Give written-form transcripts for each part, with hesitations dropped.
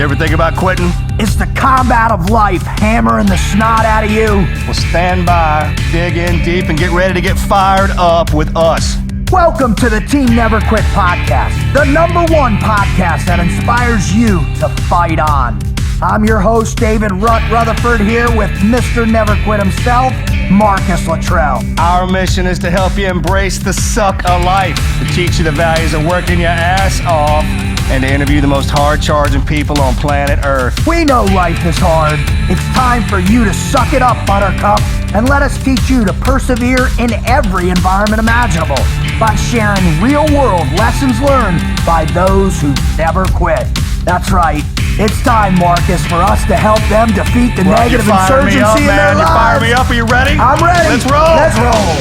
You ever think about quitting? It's the combat of life hammering the snot out of you. Well, stand by, dig in deep, and get ready to get fired up with us. Welcome to the Team Never Quit podcast, the #1 podcast that inspires you to fight on. I'm your host, David Rutherford, here with Mr. Never Quit himself, Marcus Luttrell. Our mission is to help you embrace the suck of life, to teach you the values of working your ass off, and to interview the most hard-charging people on planet Earth. We know life is hard. It's time for you to suck it up, Buttercup, and let us teach you to persevere in every environment imaginable by sharing real-world lessons learned by those who never quit. That's right. It's time, Marcus, for us to help them defeat the negative insurgency in their lives. You fire me up. Are you ready? I'm ready. Let's roll. Let's roll.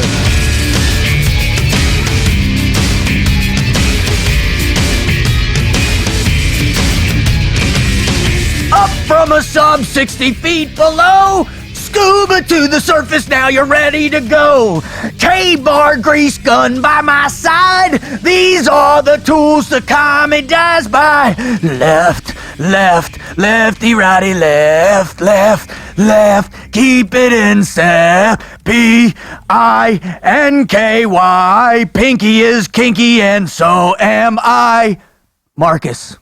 Up from a sub 60 feet below, scuba to the surface, now you're ready to go. K-bar grease gun by my side, these are the tools the commie dies by. Left, left, lefty, righty, left, left, left, keep it in step. P-I-N-K-Y, pinky is kinky and so am I. Marcus,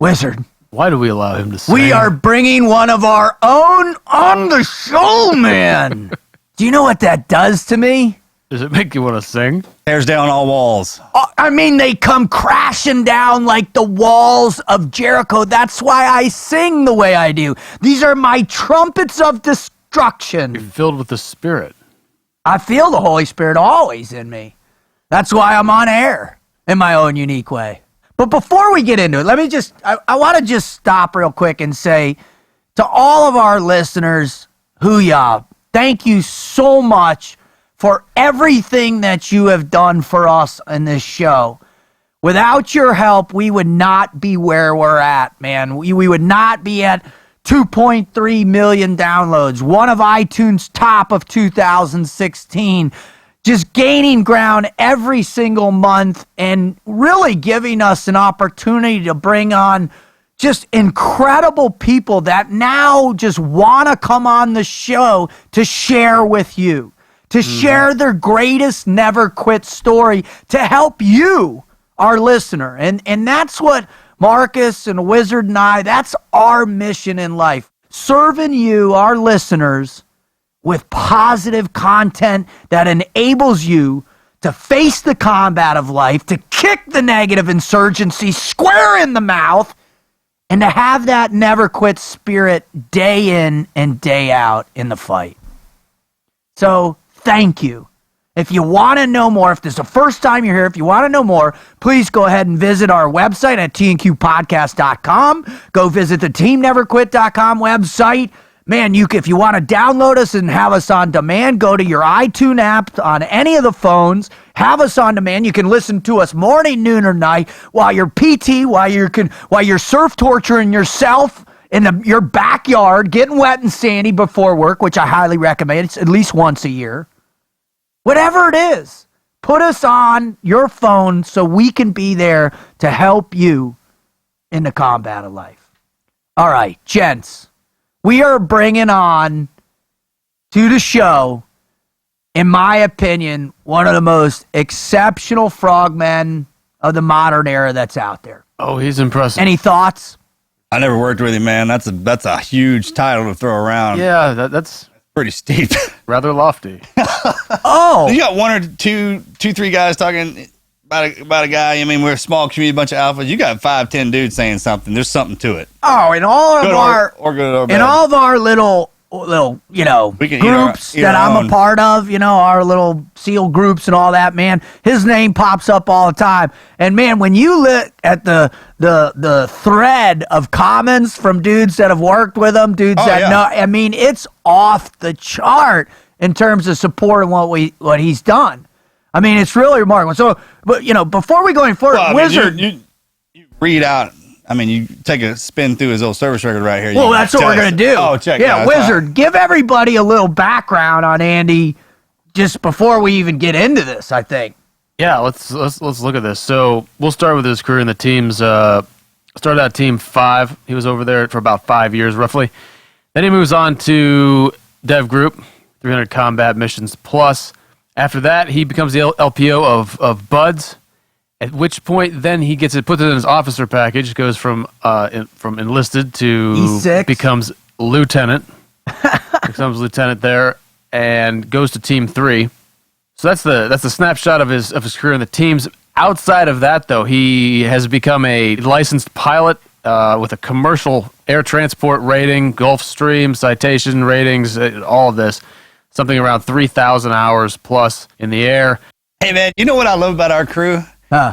Wizard. Why do we allow him to sing? We are bringing one of our own on the show, man. Do you know what that does to me? Does it make you want to sing? Tears down all walls. I mean, they come crashing down like the walls of Jericho. That's why I sing the way I do. These are my trumpets of destruction. You're filled with the Spirit. I feel the Holy Spirit always in me. That's why I'm on air in my own unique way. But before we get into it, let me just, I want to just stop real quick and say to all of our listeners, hoo-yah, thank you so much for everything that you have done for us in this show. Without your help, we would not be where we're at, man. We would not be at 2.3 million downloads, one of iTunes' top of 2016, just gaining ground every single month and really giving us an opportunity to bring on just incredible people that now just want to come on the show to share with you, to share their greatest never quit story, to help you, our listener. And that's what Marcus and Wizard and I, that's our mission in life. Serving you, our listeners, with positive content that enables you to face the combat of life, to kick the negative insurgency square in the mouth, and to have that never quit spirit day in and day out in the fight. So, thank you. If you want to know more, if this is the first time you're here, if you want to know more, please go ahead and visit our website at tnqpodcast.com. Go visit the teamneverquit.com website. Man, if you want to download us and have us on demand, go to your iTunes app on any of the phones. Have us on demand. You can listen to us morning, noon, or night while you're PT, while you're surf torturing yourself in your backyard, getting wet and sandy before work, which I highly recommend. It's at least once a year. Whatever it is, put us on your phone so we can be there to help you in the combat of life. All right, gents. We are bringing on to the show, in my opinion, one of the most exceptional frogmen of the modern era that's out there. Oh, he's impressive. Any thoughts? I never worked with him, man. That's a huge title to throw around. Yeah, that's Pretty steep. rather lofty. Oh, You got one or two, three guys talking about a guy. I mean, we're a small community, bunch of alphas. You got 5-10 dudes saying something. There's something to it. oh, and all of Good our or good or bad. and all of our little We can groups eat that our I'm own. a part of, our little SEAL groups and all that, man, his name pops up all the time. And man, when you look at the thread of comments from dudes that have worked with him, dudes know, I mean, it's off the chart in terms of supporting what he's done. I mean, it's really remarkable. So, but before we go any further, Wizard, you read out. I mean, you take a spin through his old service record right here. well, that's what we're gonna do. Oh, check. Yeah, Wizard, give everybody a little background on Andy, just before we even get into this. I think. Yeah, let's look at this. So we'll start with his career in the teams. Started out Team 5. He was over there for about 5 years, roughly. Then he moves on to Dev Group, 300 combat missions plus. After that, he becomes the LPO of Buds, at which point then he gets it put in his officer package, goes from enlisted to E6. becomes lieutenant. Becomes lieutenant there and goes to Team 3. So that's the snapshot of his career in the teams. Outside of that, though, he has become a licensed pilot with a commercial air transport rating, Gulfstream citation ratings, all of this. Something around 3,000 hours plus in the air. Hey, man, you know what I love about our crew?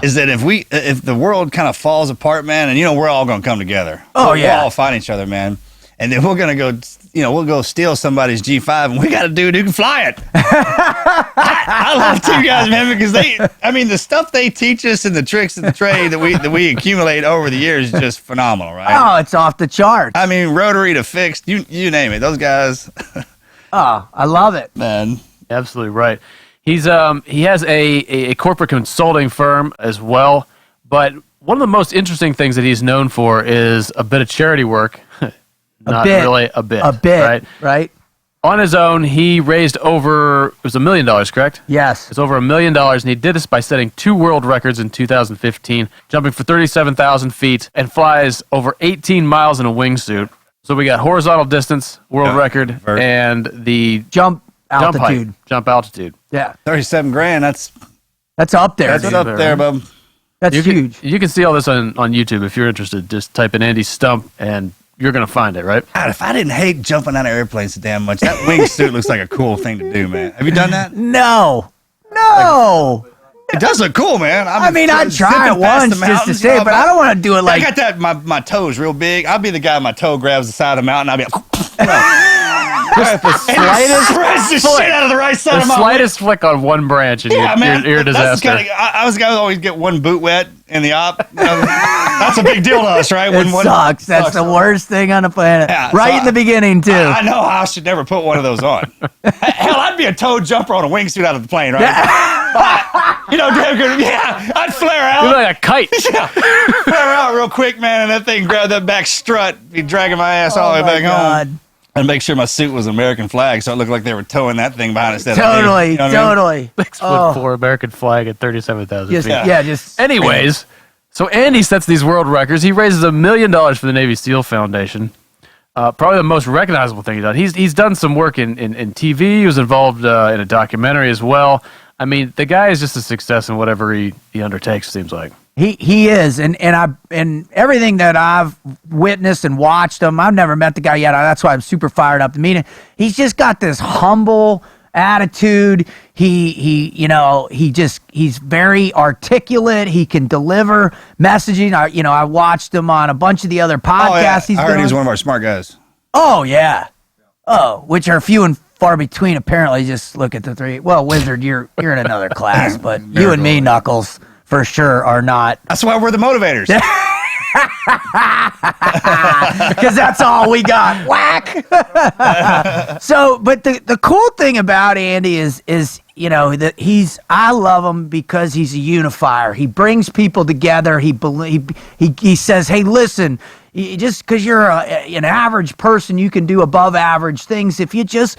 Is that if the world kind of falls apart, man, and we're all going to come together. We'll all fight each other, man. And then we're going to go, we'll go steal somebody's G5, and we got a dude who can fly it. I love you guys, man, because the stuff they teach us and the tricks of the trade that we accumulate over the years is just phenomenal, right? Oh, it's off the charts. I mean, rotary to fixed, you name it. Those guys. Oh, I love it. Man. Absolutely right. He has a corporate consulting firm as well, but one of the most interesting things that he's known for is a bit of charity work. Not really a bit. A bit, right? On his own, he raised it was $1 million, correct? Yes. It's over $1 million, and he did this by setting 2 world records in 2015, jumping for 37,000 feet, and flies over 18 miles in a wingsuit. So we got horizontal distance, world record, and the jump altitude. Jump altitude. Yeah. 37 grand, that's up there. up there, bub. That's huge. You can see all this on YouTube if you're interested. Just type in Andy Stumpf, and you're going to find it, right? God, if I didn't hate jumping out of airplanes so damn much, that wingsuit looks like a cool thing to do, man. Have you done that? No. It does look cool, man. I'd try it once just to say, but I don't want to do it like. I got that. My toes real big. I'll be the guy. My toe grabs the side of the mountain. I'll be like, The slightest spreads the shit out of the right side the of my slightest flick on one branch, and you're a disaster. I was gonna always get one boot wet in the op. That's a big deal to us, right? It sucks. That's the worst thing on the planet. Yeah, right in the beginning too. I know I should never put one of those on. Hell, I'd be a toe jumper on a wingsuit out of the plane, right? Damn good. Yeah, I'd flare out. You're like a kite. Yeah, flare out real quick, man, and that thing grab that back strut, be dragging my ass all the way back home. And make sure my suit was American flag, so it looked like they were towing that thing behind instead of me. Totally. 6'4" American flag at 37,000 feet. Just. Anyways, so Andy sets these world records. He raises $1 million for the Navy SEAL Foundation. Probably the most recognizable thing he's done. He's done some work in TV. He was involved in a documentary as well. I mean, the guy is just a success in whatever he undertakes, seems like. He is, and everything that I've witnessed and watched him, I've never met the guy yet. That's why I'm super fired up to meet him. He's just got this humble attitude. He's very articulate. He can deliver messaging. I watched him on a bunch of the other podcasts. I heard he's one of our smart guys. Oh yeah. Oh, which are few and far between. Apparently, just look at the three. Well, Wizard, you're in another class, but you and me, Knuckles, for sure are not. That's why we're the motivators. Because that's all we got. Whack. But the cool thing about Andy is that I love him because he's a unifier. He brings people together. He says, hey, listen, just because you're an average person, you can do above average things if you just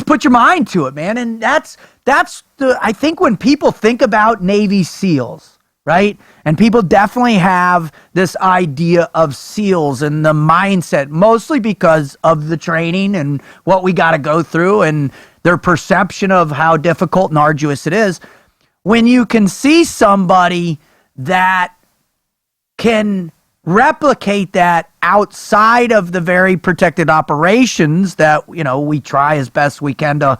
put your mind to it, man. And that's I think when people think about Navy SEALs, right? And people definitely have this idea of SEALs and the mindset, mostly because of the training and what we got to go through and their perception of how difficult and arduous it is. When you can see somebody that can replicate that outside of the very protected operations that, we try as best we can to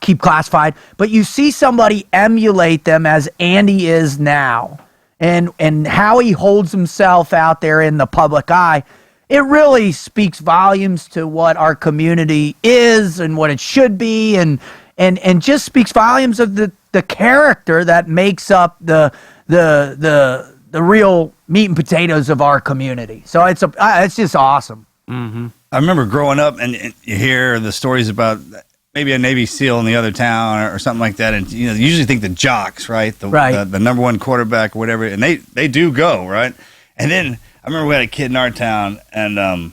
keep classified, but you see somebody emulate them as Andy is now and how he holds himself out there in the public eye, it really speaks volumes to what our community is and what it should be and just speaks volumes of the character that makes up the real meat and potatoes of our community. So it's just awesome. Mm-hmm. I remember growing up and you hear the stories about maybe a Navy SEAL in the other town or something like that. And, you usually think the jocks, right? The number one quarterback or whatever. And they do go, right? And then I remember we had a kid in our town, and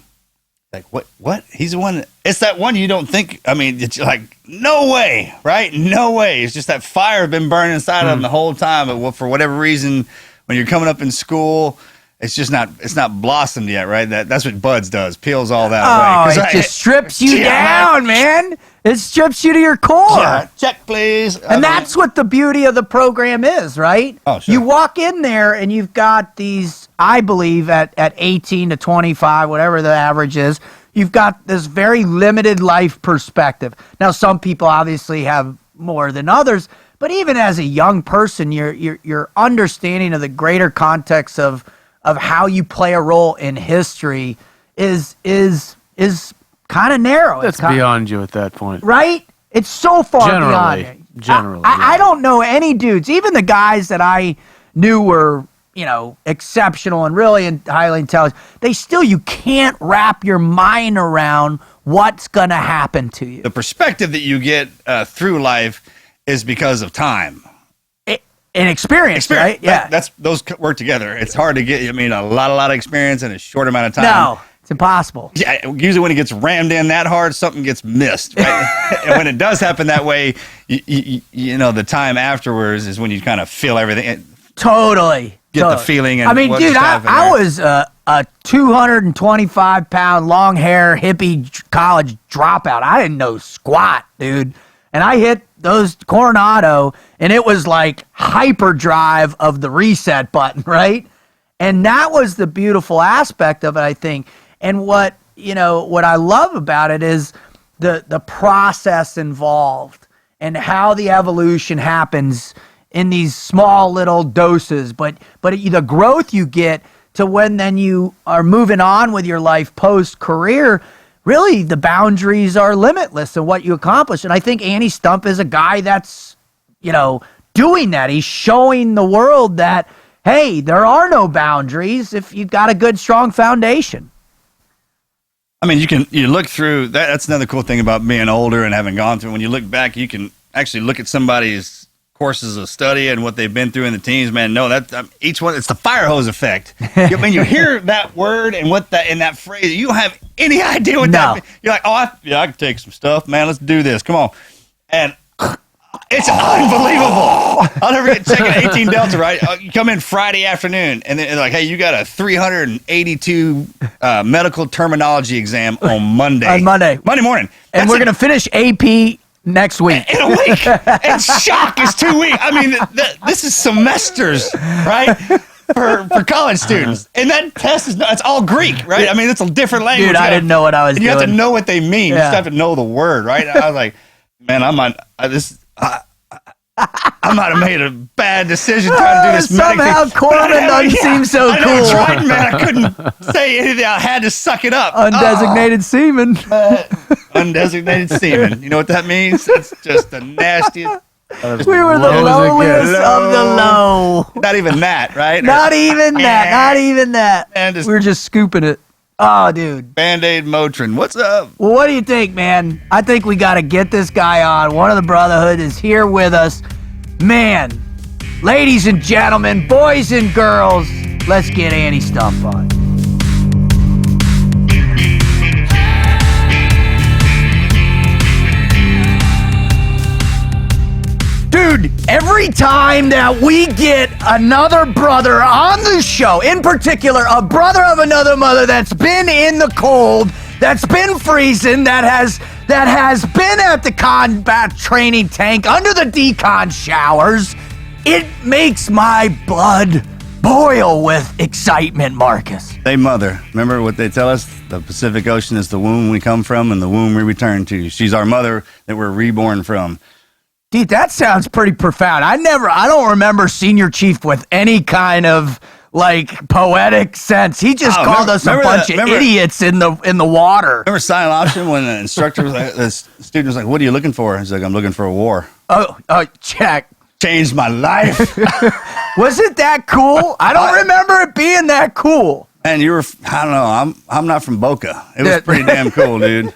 like, what? He's the one. It's that one you don't think. I mean, it's like, no way, right? No way. It's just that fire been burning inside of him the whole time. But for whatever reason, when you're coming up in school, it's just not. It's not blossomed yet, right? That's what buds does. Peels all that way. Oh, it just strips you down, man. It strips you to your core. Yeah, check, please. And that's what the beauty of the program is, right? Oh, sure. You walk in there and you've got these, I believe, at 18 to 25, whatever the average is, you've got this very limited life perspective. Now, some people obviously have more than others, but even as a young person, your understanding of the greater context of how you play a role in history is kind of narrow. It's beyond you at that point. Right? It's so far beyond me. Generally. I don't know any dudes, even the guys that I knew were, exceptional and really highly intelligent. You can't wrap your mind around what's going to happen to you. The perspective that you get through life is because of time. And experience, right? Yeah. Those work together. It's hard to get, a lot of experience in a short amount of time. No. It's impossible. Yeah, usually when it gets rammed in that hard, something gets missed, right? And when it does happen that way, the time afterwards is when you kind of feel everything. Totally. Get the feeling. And dude, I was a 225-pound, long hair, hippie college dropout. I didn't know squat, dude. And I hit those Coronado, and it was like hyperdrive of the reset button, right? And that was the beautiful aspect of it, I think. And what I love about it is the process involved and how the evolution happens in these small little doses, but the growth you get to when then you are moving on with your life post-career, really the boundaries are limitless in what you accomplish. And I think Andy Stumpf is a guy that's, doing that. He's showing the world that, hey, there are no boundaries if you've got a good, strong foundation. I mean, you look through that. That's another cool thing about being older and having gone through. When you look back, you can actually look at somebody's courses of study and what they've been through in the teams. Man, no, each one. It's the fire hose effect. When you hear that word and what that in that phrase, you don't have any idea what that means. You're like, I can take some stuff, man. Let's do this. Come on, and it's unbelievable. I'll never get checking 18 Delta, right? You come in Friday afternoon, and they're like, hey, you got a 382 medical terminology exam on Monday. Monday morning. And we're going to finish AP next week. In a week. And shock is 2 weeks. I mean, this is semesters, right? For college students. And that test it's all Greek, right? I mean, it's a different language. Dude, I didn't know what I was doing. You have to know what they mean. You just have to know the word, right? I was like, man, I might have made a bad decision trying to do this. Somehow Corbin doesn't seem so cool. I tried, man. I couldn't say anything. I had to suck it up. Undesignated seaman. Undesignated seaman. You know what that means? It's just the nastiest. We were the lowest of the low. Not even that, right? Not even that. And we were just scooping it. Oh, dude. Band-Aid Motrin. What's up? Well, what do you think, man? I think we got to get this guy on. One of the Brotherhood is here with us. Man, ladies and gentlemen, boys and girls, let's get Andy Stumpf on. Dude, every time that we get another brother on the show, in particular, a brother of another mother that's been in the cold, that's been freezing, that has been at the combat training tank under the decon showers, it makes my blood boil with excitement, Marcus. Hey, mother, remember what they tell us? The Pacific Ocean is the womb we come from and the womb we return to. She's our mother that we're reborn from. Dude, that sounds pretty profound. I don't remember Senior Chief with any kind of poetic sense. He just called us a bunch of idiots in the water. Remember silent option when the instructor was like, the student was like, "What are you looking for?" He's like, "I'm looking for a war." Oh, check. Changed my life. Was it that cool? I don't remember it being that cool. And I don't know. I'm not from Boca. It was pretty damn cool, dude.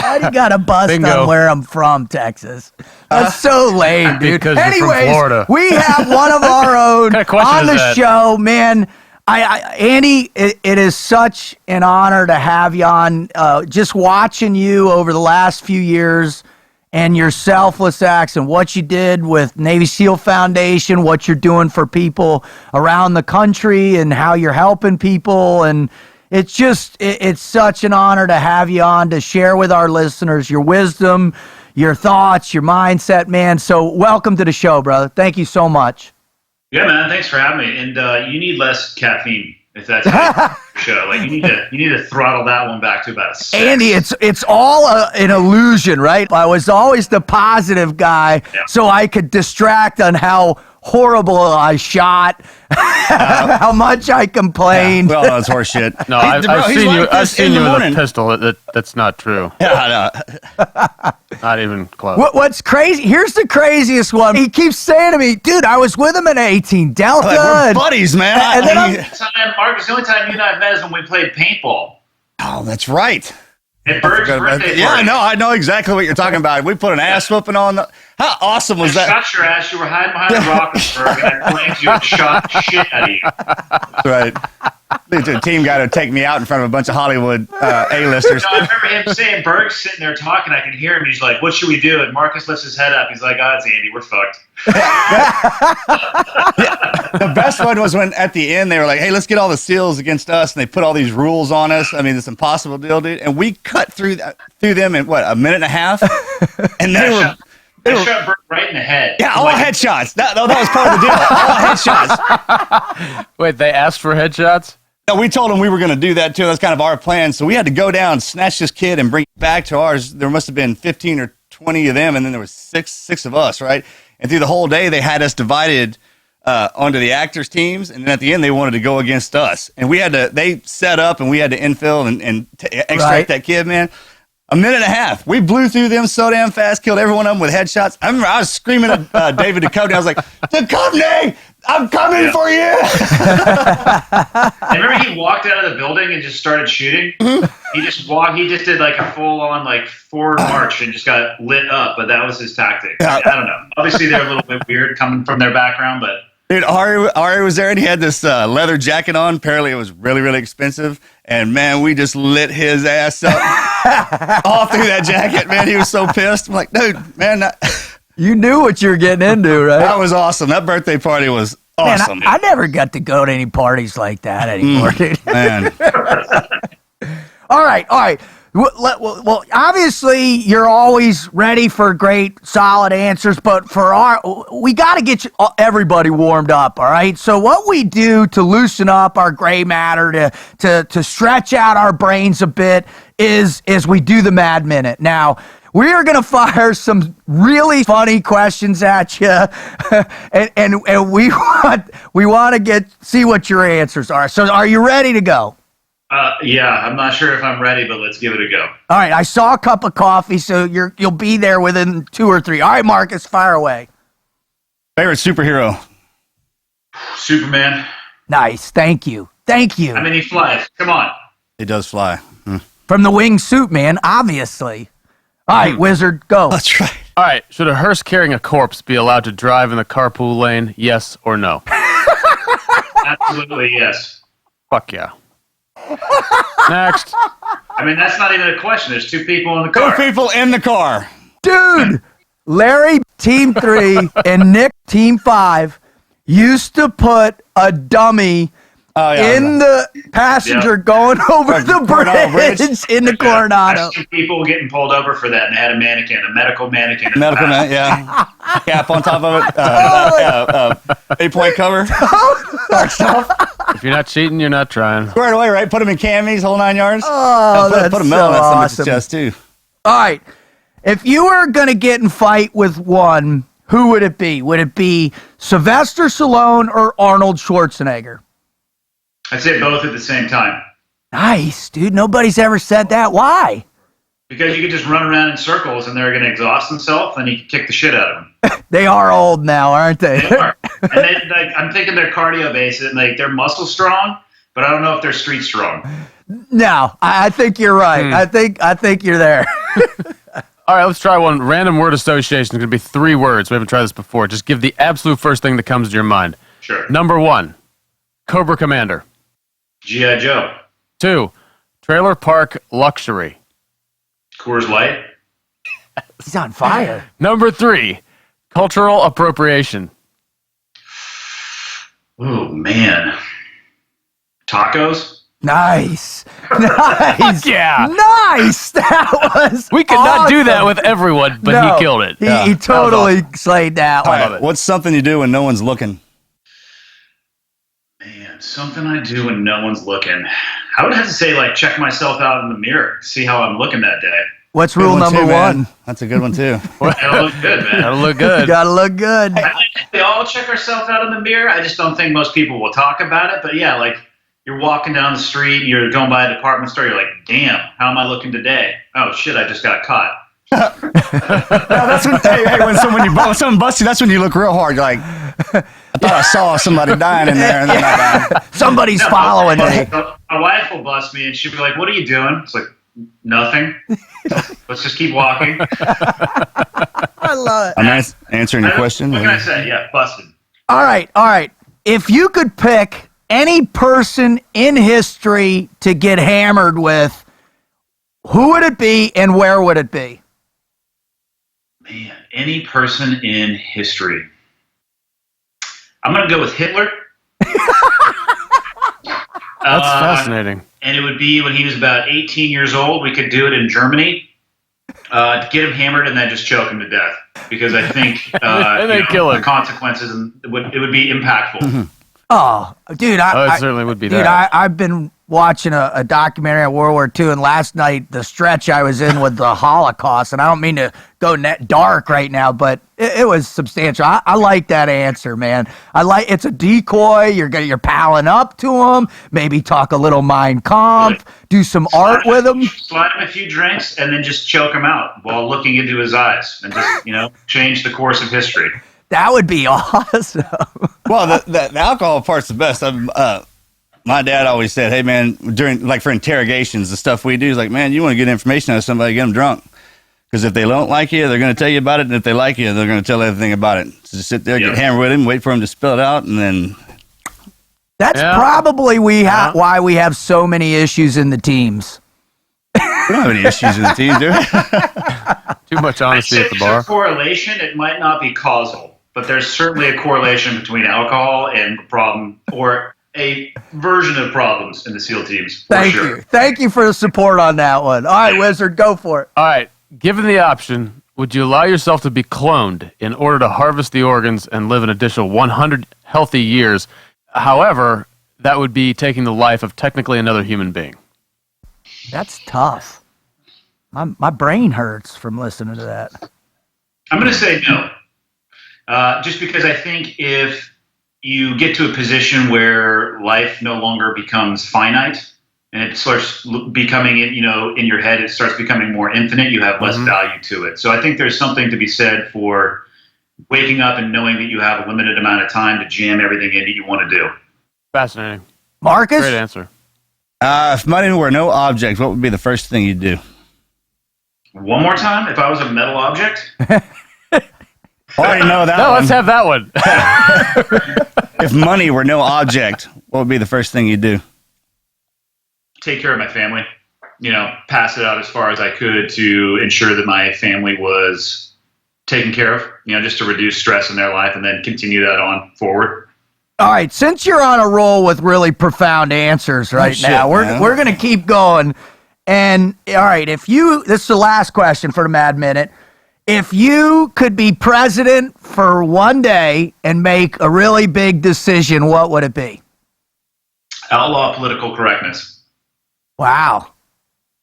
Why you got to bust on where I'm from, Texas? That's so lame, dude. Because anyways, you're from Florida. We have one of our own What kind of question on is the that? show, man. Andy, it is such an honor to have you on. Just watching you over the last few years and your selfless acts and what you did with Navy SEAL Foundation, what you're doing for people around the country and how you're helping people. And it's such an honor to have you on to share with our listeners your wisdom, your thoughts, your mindset, man. So welcome to the show, brother. Thank you so much. Yeah, man. Thanks for having me. And you need less caffeine if that's your show. Like you need to throttle that one back to about a 6. Andy, it's all an illusion, right? I was always the positive guy, so I could distract on how horrible I shot, how much I complained. Yeah, well, that's horse shit. No, I've seen you with a pistol. That's not true. Yeah, Not even close. What's crazy? Here's the craziest one. He keeps saying to me, dude, I was with him at 18 Delta. we're buddies, man. Marcus, the only time you and I have met is when we played paintball. Oh, that's right. At Berg's birthday Yeah, party. I know exactly what you're talking about. We put an ass whooping on the. How awesome was I that? shot your ass. You were hiding behind a Rockensburg, and I claimed you had shot the shit out of you. That's right. The team got to take me out in front of a bunch of Hollywood A-listers. No, I remember him saying, Berg's sitting there talking. I can hear him. He's like, what should we do? And Marcus lifts his head up. He's like, oh, it's Andy. We're fucked. The best one was when at the end they were like, hey, let's get all the SEALs against us. And they put all these rules on us. I mean, it's impossible deal, dude. And we cut through them in, what, a minute and a half? And they were... I shot Berg right in the head. Yeah, all headshots. That was part of the deal. All headshots. Wait, they asked for headshots? No, we told them we were going to do that too. That's kind of our plan. So we had to go down, snatch this kid, and bring it back to ours. There must have been 15 or 20 of them, and then there was six of us, right? And through the whole day, they had us divided onto the actors' teams, and then at the end, they wanted to go against us. And they set up, and we had to infill and extract that kid, man. A minute and a half. We blew through them so damn fast, killed every one of them with headshots. I remember I was screaming at David Duchovny. I was like, Duchovny, I'm coming for you. I remember he walked out of the building and just started shooting. He just did like a full-on like forward march and just got lit up, but that was his tactic. I don't know. Obviously, they're a little bit weird coming from their background, but... Dude, Ari was there, and he had this leather jacket on. Apparently, it was really, really expensive. And, man, we just lit his ass up all through that jacket, man. He was so pissed. I'm like, dude, man. You knew what you were getting into, right? That was awesome. That birthday party was awesome. Man, I never got to go to any parties like that anymore, dude. Man. All right. Well, obviously, you're always ready for great, solid answers, but we got to get everybody warmed up, all right? So what we do to loosen up our gray matter, to stretch out our brains a bit, is we do the Mad Minute. Now, we are going to fire some really funny questions at you, and we want to see what your answers are. So are you ready to go? Yeah, I'm not sure if I'm ready, but let's give it a go. All right, I saw a cup of coffee, so you'll be there within 2 or 3. All right, Marcus, fire away. Favorite superhero? Superman. Nice, thank you. I mean, he flies. Come on. He does fly. From the wingsuit, man, obviously. All right, Wizard, go. That's right. All right, should a hearse carrying a corpse be allowed to drive in the carpool lane? Yes or no? Absolutely yes. Fuck yeah. Next. I mean, that's not even a question. There's 2 people in the car. 2 people in the car. Dude, Larry, Team 3, and Nick, Team 5, used to put a dummy in the passenger going over the bridge in the Coronado. That's 2 people getting pulled over for that, and they had a medical mannequin. Yeah. Cap on top of it. 8-point cover. If you're not cheating, you're not trying. Squared away, right? Put them in camis, whole 9 yards. Oh, that's put a so medal on awesome. somebody's chest, too. All right. If you were going to get in fight with one, who would it be? Would it be Sylvester Stallone or Arnold Schwarzenegger? I'd say both at the same time. Nice, dude. Nobody's ever said that. Why? Because you could just run around in circles and they're going to exhaust themselves, and you can kick the shit out of them. They are old now, aren't they? They are. And I'm thinking they're cardio based and they're muscle strong, but I don't know if they're street strong. No, I think you're right. I think you're there. All right, let's try one. Random word association. It's going to be 3 words. We haven't tried this before. Just give the absolute first thing that comes to your mind. Sure. Number 1, Cobra Commander. G.I. Joe. 2, trailer park luxury. Coors Light. He's on fire. Number 3, cultural appropriation. Oh, man. Tacos? Nice. Nice. Yeah. Nice. That was We could not do that awesome. with everyone, but No, he killed it. He totally slayed that All one. right, what's something you do when no one's looking? Man, something I do when no one's looking. I would have to say, like, check myself out in the mirror, see how I'm looking that day. What's Good rule one number too, man. one? That's a good one too. That'll look good, man. That'll look good. Gotta look good. I think we all check ourselves out in the mirror. I just don't think most people will talk about it. But yeah, like you're walking down the street, you're going by a department store, you're like, damn, how am I looking today? Oh shit, I just got caught. That's when, hey, when someone busts you, that's when you look real hard. You're like, I thought I saw somebody dying in there, and then I died. Somebody's following me. My wife will bust me and she'll be like, what are you doing? It's like, nothing. Let's just keep walking. I love it. I'm answering your question. What can I say? Yeah, busted. All right. If you could pick any person in history to get hammered with, who would it be and where would it be? Man, any person in history. I'm going to go with Hitler. That's fascinating. And it would be when he was about 18 years old. We could do it in Germany. To get him hammered and then just choke him to death. Because I think And then kill him. the consequences it would be impactful. Oh, dude, It certainly would be dude, that. I've been watching a documentary on World War II, and last night the stretch I was in with the Holocaust, and I don't mean to go net dark right now, but it was substantial. I like that answer, man. It's a decoy. You're palling up to him. Maybe talk a little Mein Kampf. Do some art with him. Slide him a few drinks and then just choke him out while looking into his eyes and just change the course of history. That would be awesome. Well, the alcohol part's the best. My dad always said, "Hey, man, for interrogations, the stuff we do is like, man, you want to get information out of somebody, get them drunk. Because if they don't like you, they're going to tell you about it, and if they like you, they're going to tell everything about it. So just sit there, get hammered with him, wait for him to spill it out, and then." That's probably why we have so many issues in the teams. We don't have any issues in the team, do we? Too much honesty at the bar. There's a correlation. It might not be causal, but there's certainly a correlation between alcohol and the problem, or a version of problems in the SEAL teams. Thank you. Thank you for the support on that one. All right, Wizard, go for it. All right. Given the option, would you allow yourself to be cloned in order to harvest the organs and live an additional 100 healthy years? However, that would be taking the life of technically another human being. That's tough. My brain hurts from listening to that. I'm going to say no. Just because I think if you get to a position where life no longer becomes finite and it starts becoming, in your head, it starts becoming more infinite, you have less value to it. So I think there's something to be said for waking up and knowing that you have a limited amount of time to jam everything in that you want to do. Fascinating. Marcus? Great answer. If money were no object, what would be the first thing you'd do? One more time, if I was a metal object? I already know that No, one. let's have that one. If money were no object, what would be the first thing you'd do? Take care of my family. Pass it out as far as I could to ensure that my family was taken care of, just to reduce stress in their life and then continue that on forward. All right, since you're on a roll with really profound answers right now, we're going to keep going. And all right, this is the last question for the Mad Minute. If you could be president for one day and make a really big decision, what would it be? Outlaw political correctness. Wow.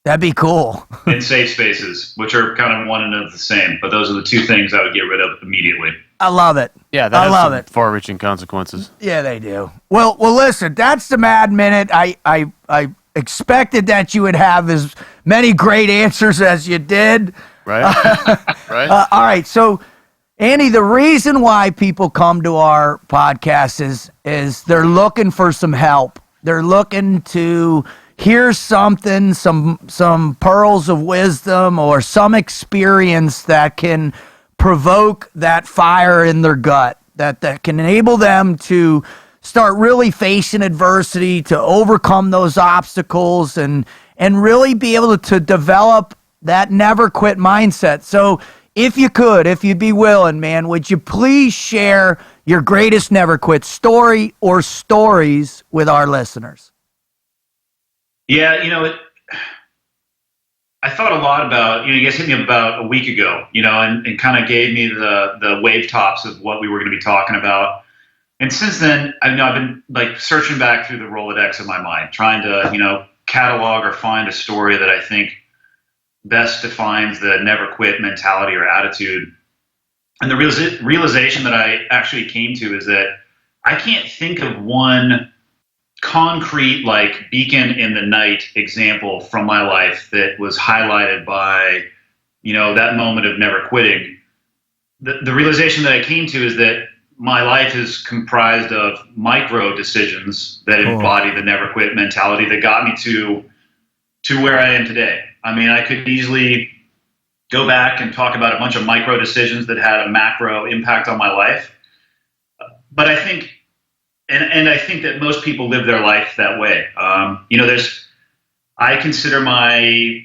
That'd be cool. In safe spaces, which are kind of one and the same. But those are the two things I would get rid of immediately. I love it. Yeah, that I has love some it. far-reaching consequences. Yeah, they do. Well, listen, that's the Mad Minute. I expected that you would have as many great answers as you did. Right? Right? All right, so Andy, the reason why people come to our podcast is they're looking for some help. They're looking to hear something, some pearls of wisdom or some experience that can provoke that fire in their gut, that can enable them to start really facing adversity, to overcome those obstacles, and really be able to develop that never quit mindset. So if you'd be willing, man, would you please share your greatest never quit story or stories with our listeners? Yeah, I thought a lot about, you guys hit me up about a week ago, and kind of gave me the wave tops of what we were going to be talking about. And since then, I've been like searching back through the Rolodex of my mind, trying to, catalog or find a story that I think best defines the never quit mentality or attitude. And the realization that I actually came to is that I can't think of one concrete, like, beacon in the night example from my life that was highlighted by, that moment of never quitting. The realization that I came to is that my life is comprised of micro decisions that embody the never quit mentality that got me to where I am today. I mean, I could easily go back and talk about a bunch of micro decisions that had a macro impact on my life. But I think, and I think that most people live their life that way. I consider my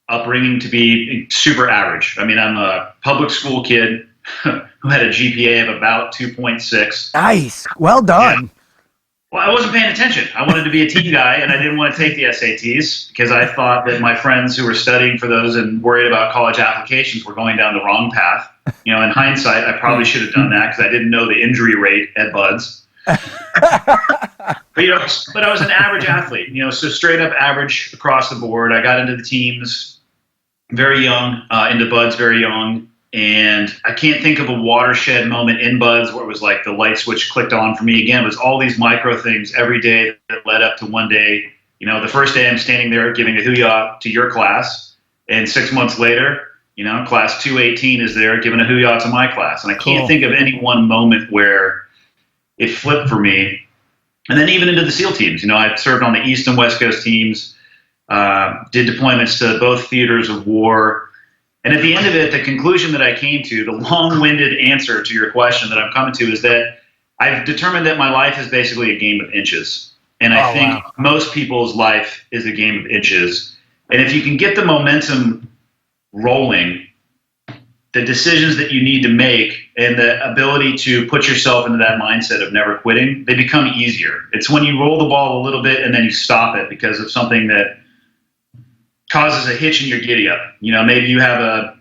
upbringing to be super average. I mean, I'm a public school kid who had a GPA of about 2.6. Nice. Well done. Yeah. Well, I wasn't paying attention. I wanted to be a teen guy, and I didn't want to take the SATs because I thought that my friends who were studying for those and worried about college applications were going down the wrong path. In hindsight, I probably should have done that because I didn't know the injury rate at Buds. But I was an average athlete, so straight up average across the board. I got into the teams very young, into Buds very young. And I can't think of a watershed moment in Buds where it was like the light switch clicked on for me again. It was all these micro things every day that led up to one day. The first day I'm standing there giving a hoo-yah to your class. And 6 months later, class 218 is there giving a hoo-yah to my class. And I can't think of any one moment where it flipped for me. And then even into the SEAL teams. I served on the East and West Coast teams, did deployments to both theaters of war. And at the end of it, the conclusion that I came to, the long-winded answer to your question that I'm coming to, is that I've determined that my life is basically a game of inches. And I think most people's life is a game of inches. And if you can get the momentum rolling, the decisions that you need to make and the ability to put yourself into that mindset of never quitting, they become easier. It's when you roll the ball a little bit and then you stop it because of something that causes a hitch in your giddy up. Maybe you have a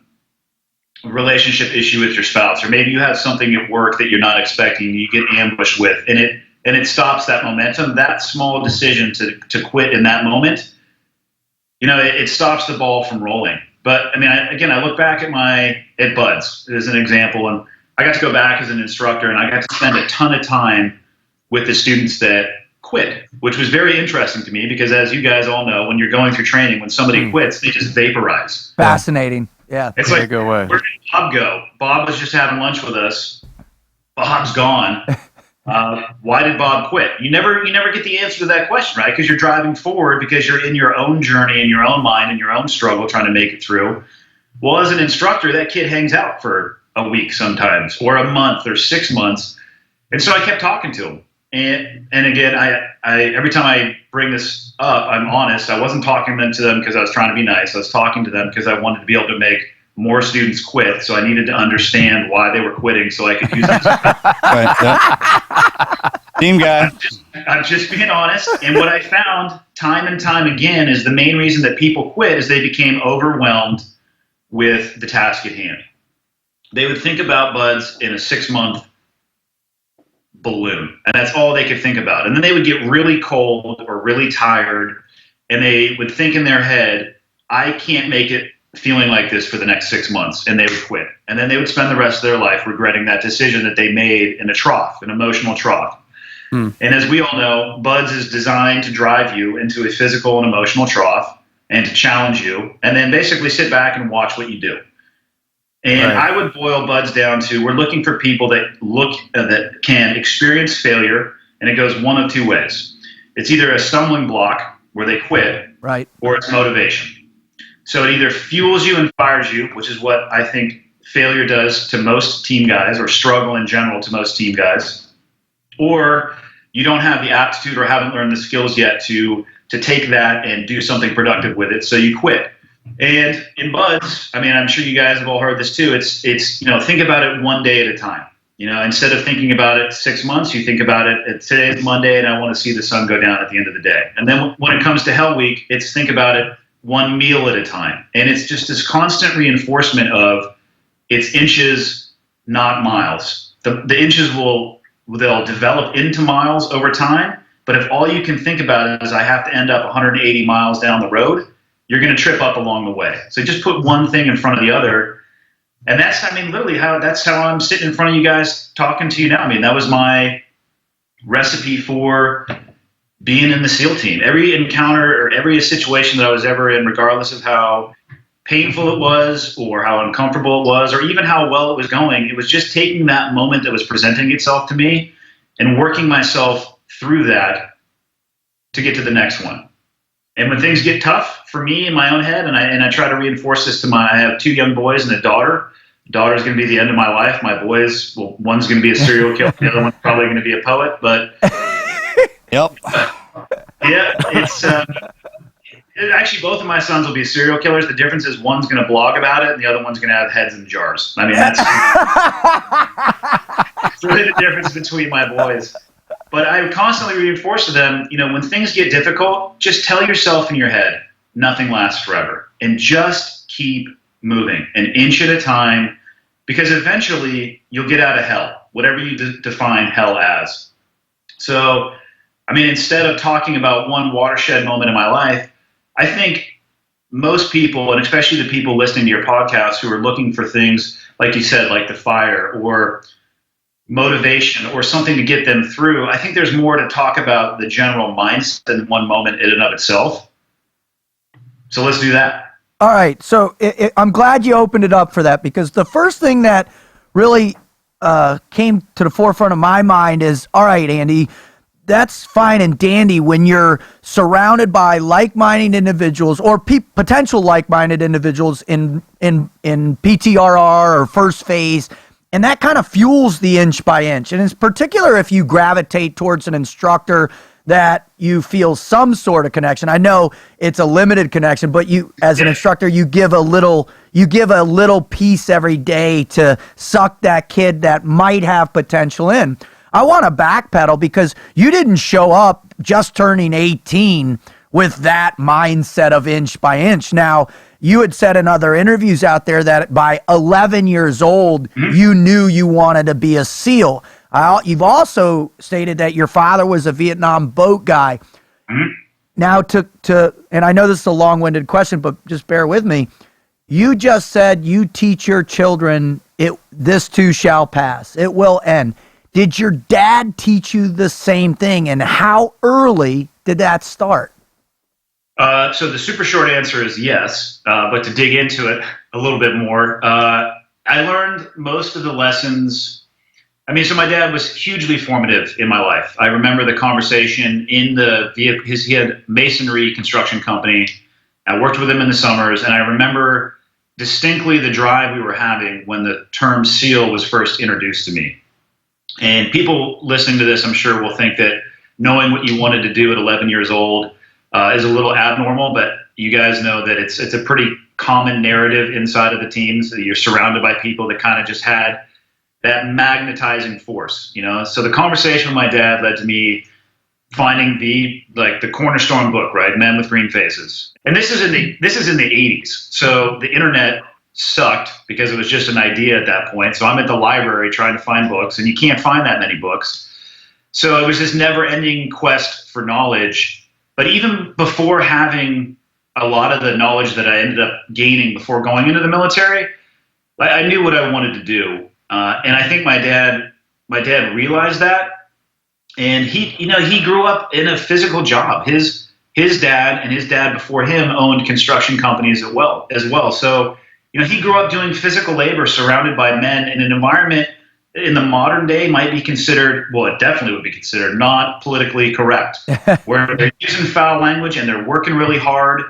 relationship issue with your spouse, or maybe you have something at work that you're not expecting, you get ambushed with, and it stops that momentum. That small decision to quit in that moment, it stops the ball from rolling. But I mean, I look back at Buds as an example, and I got to go back as an instructor, and I got to spend a ton of time with the students that quit, which was very interesting to me because, as you guys all know, when you're going through training, when somebody quits, they just vaporize. Fascinating. Yeah. It's like, go away. Where did Bob go? Bob was just having lunch with us. Bob's gone. Why did Bob quit? You never get the answer to that question, right? Because you're driving forward because you're in your own journey, in your own mind, in your own struggle, trying to make it through. Well, as an instructor, that kid hangs out for a week sometimes, or a month, or 6 months. And so I kept talking to him. And again, I every time I bring this up, I'm honest. I wasn't talking to them because I was trying to be nice. I was talking to them because I wanted to be able to make more students quit. So I needed to understand why they were quitting so I could use them. Right, yeah. Team guy. I'm just being honest. And what I found time and time again is the main reason that people quit is they became overwhelmed with the task at hand. They would think about Buds in a 6-month balloon, and that's all they could think about. And then they would get really cold or really tired, and they would think in their head, I can't make it feeling like this for the next 6 months, and they would quit. And then they would spend the rest of their life regretting that decision that they made in a trough, an emotional trough. And as we all know, Buds is designed to drive you into a physical and emotional trough and to challenge you, and then basically sit back and watch what you do. And I would boil Buds down to, we're looking for people that that can experience failure, and it goes one of two ways. It's either a stumbling block where they quit, right, or it's motivation. So it either fuels you and fires you, which is what I think failure does to most team guys, or struggle in general to most team guys, or you don't have the aptitude or haven't learned the skills yet to take that and do something productive with it. So you quit. And in buds, I mean, I'm sure you guys have all heard this too. It's think about it one day at a time. Instead of thinking about it 6 months, you think about it, today's Monday and I want to see the sun go down at the end of the day. And then when it comes to Hell Week, it's think about it one meal at a time. And it's just this constant reinforcement of it's inches, not miles. The inches they'll develop into miles over time. But if all you can think about is I have to end up 180 miles down the road, you're going to trip up along the way. So just put one thing in front of the other. And that's how I'm sitting in front of you guys talking to you now. I mean, that was my recipe for being in the SEAL team. Every encounter or every situation that I was ever in, regardless of how painful it was or how uncomfortable it was or even how well it was going, it was just taking that moment that was presenting itself to me and working myself through that to get to the next one. And when things get tough for me in my own head, and I try to reinforce this to I have 2 young boys and a daughter. The daughter's going to be the end of my life. My boys, well, one's going to be a serial killer. The other one's probably going to be a poet. But Yep. Yeah, it's actually both of my sons will be serial killers. The difference is one's going to blog about it, and the other one's going to have heads in jars. I mean, that's really the difference between my boys. But I constantly reinforce to them, when things get difficult, just tell yourself in your head, nothing lasts forever. And just keep moving an inch at a time, because eventually you'll get out of hell, whatever you define hell as. So, I mean, instead of talking about one watershed moment in my life, I think most people, and especially the people listening to your podcast who are looking for things, like you said, like the fire or motivation or something to get them through, I think there's more to talk about the general mindset than one moment in and of itself. So let's do that. All right. So I'm glad you opened it up for that, because the first thing that really came to the forefront of my mind is, all right, Andy, that's fine and dandy when you're surrounded by like-minded individuals or potential like-minded individuals in PTRR or first phase. And that kind of fuels the inch by inch. And in particular, if you gravitate towards an instructor that you feel some sort of connection. I know it's a limited connection, but you, as an instructor, you give a little piece every day to suck that kid that might have potential in. I want to backpedal, because you didn't show up just turning 18 with that mindset of inch by inch. Now, you had said in other interviews out there that by 11 years old, you knew you wanted to be a SEAL. You've also stated that your father was a Vietnam boat guy. Now, and I know this is a long-winded question, but just bear with me. You just said you teach your children, this too shall pass. It will end. Did your dad teach you the same thing, and how early did that start? So the super short answer is yes, but to dig into it a little bit more, I learned most of the lessons. I mean, so my dad was hugely formative in my life. I remember the conversation in he had masonry construction company. I worked with him in the summers, and I remember distinctly the drive we were having when the term SEAL was first introduced to me. And people listening to this, I'm sure, will think that knowing what you wanted to do at 11 years old is a little abnormal, but you guys know that it's a pretty common narrative inside of the teams. You're surrounded by people that kind of just had that magnetizing force, So the conversation with my dad led to me finding the cornerstone book, right? Men with Green Faces. And this is in the 80s. So the internet sucked because it was just an idea at that point. So I'm at the library trying to find books, and you can't find that many books. So it was this never-ending quest for knowledge. But even before having a lot of the knowledge that I ended up gaining before going into the military, I knew what I wanted to do. And I think my dad realized that. And he grew up in a physical job. His dad and his dad before him owned construction companies as well. So, he grew up doing physical labor surrounded by men in an environment in the modern day might be considered, well, it definitely would be considered not politically correct, where they're using foul language and they're working really hard.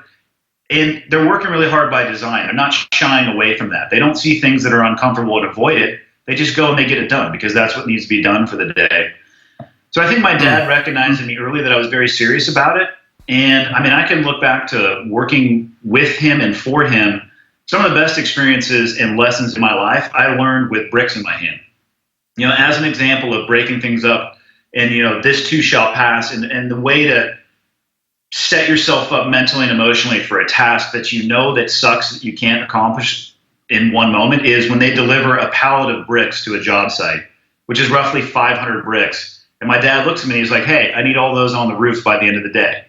And they're working really hard by design. They're not shying away from that. They don't see things that are uncomfortable and avoid it. They just go and they get it done because that's what needs to be done for the day. So I think my dad recognized in me early that I was very serious about it. And I mean, I can look back to working with him and for him. Some of the best experiences and lessons in my life I learned with bricks in my hand. You know, as an example of breaking things up and, you know, this too shall pass, and the way to set yourself up mentally and emotionally for a task that you know that sucks that you can't accomplish in one moment is when they deliver a pallet of bricks to a job site, which is roughly 500 bricks. And my dad looks at me and he's like, hey, I need all those on the roof by the end of the day.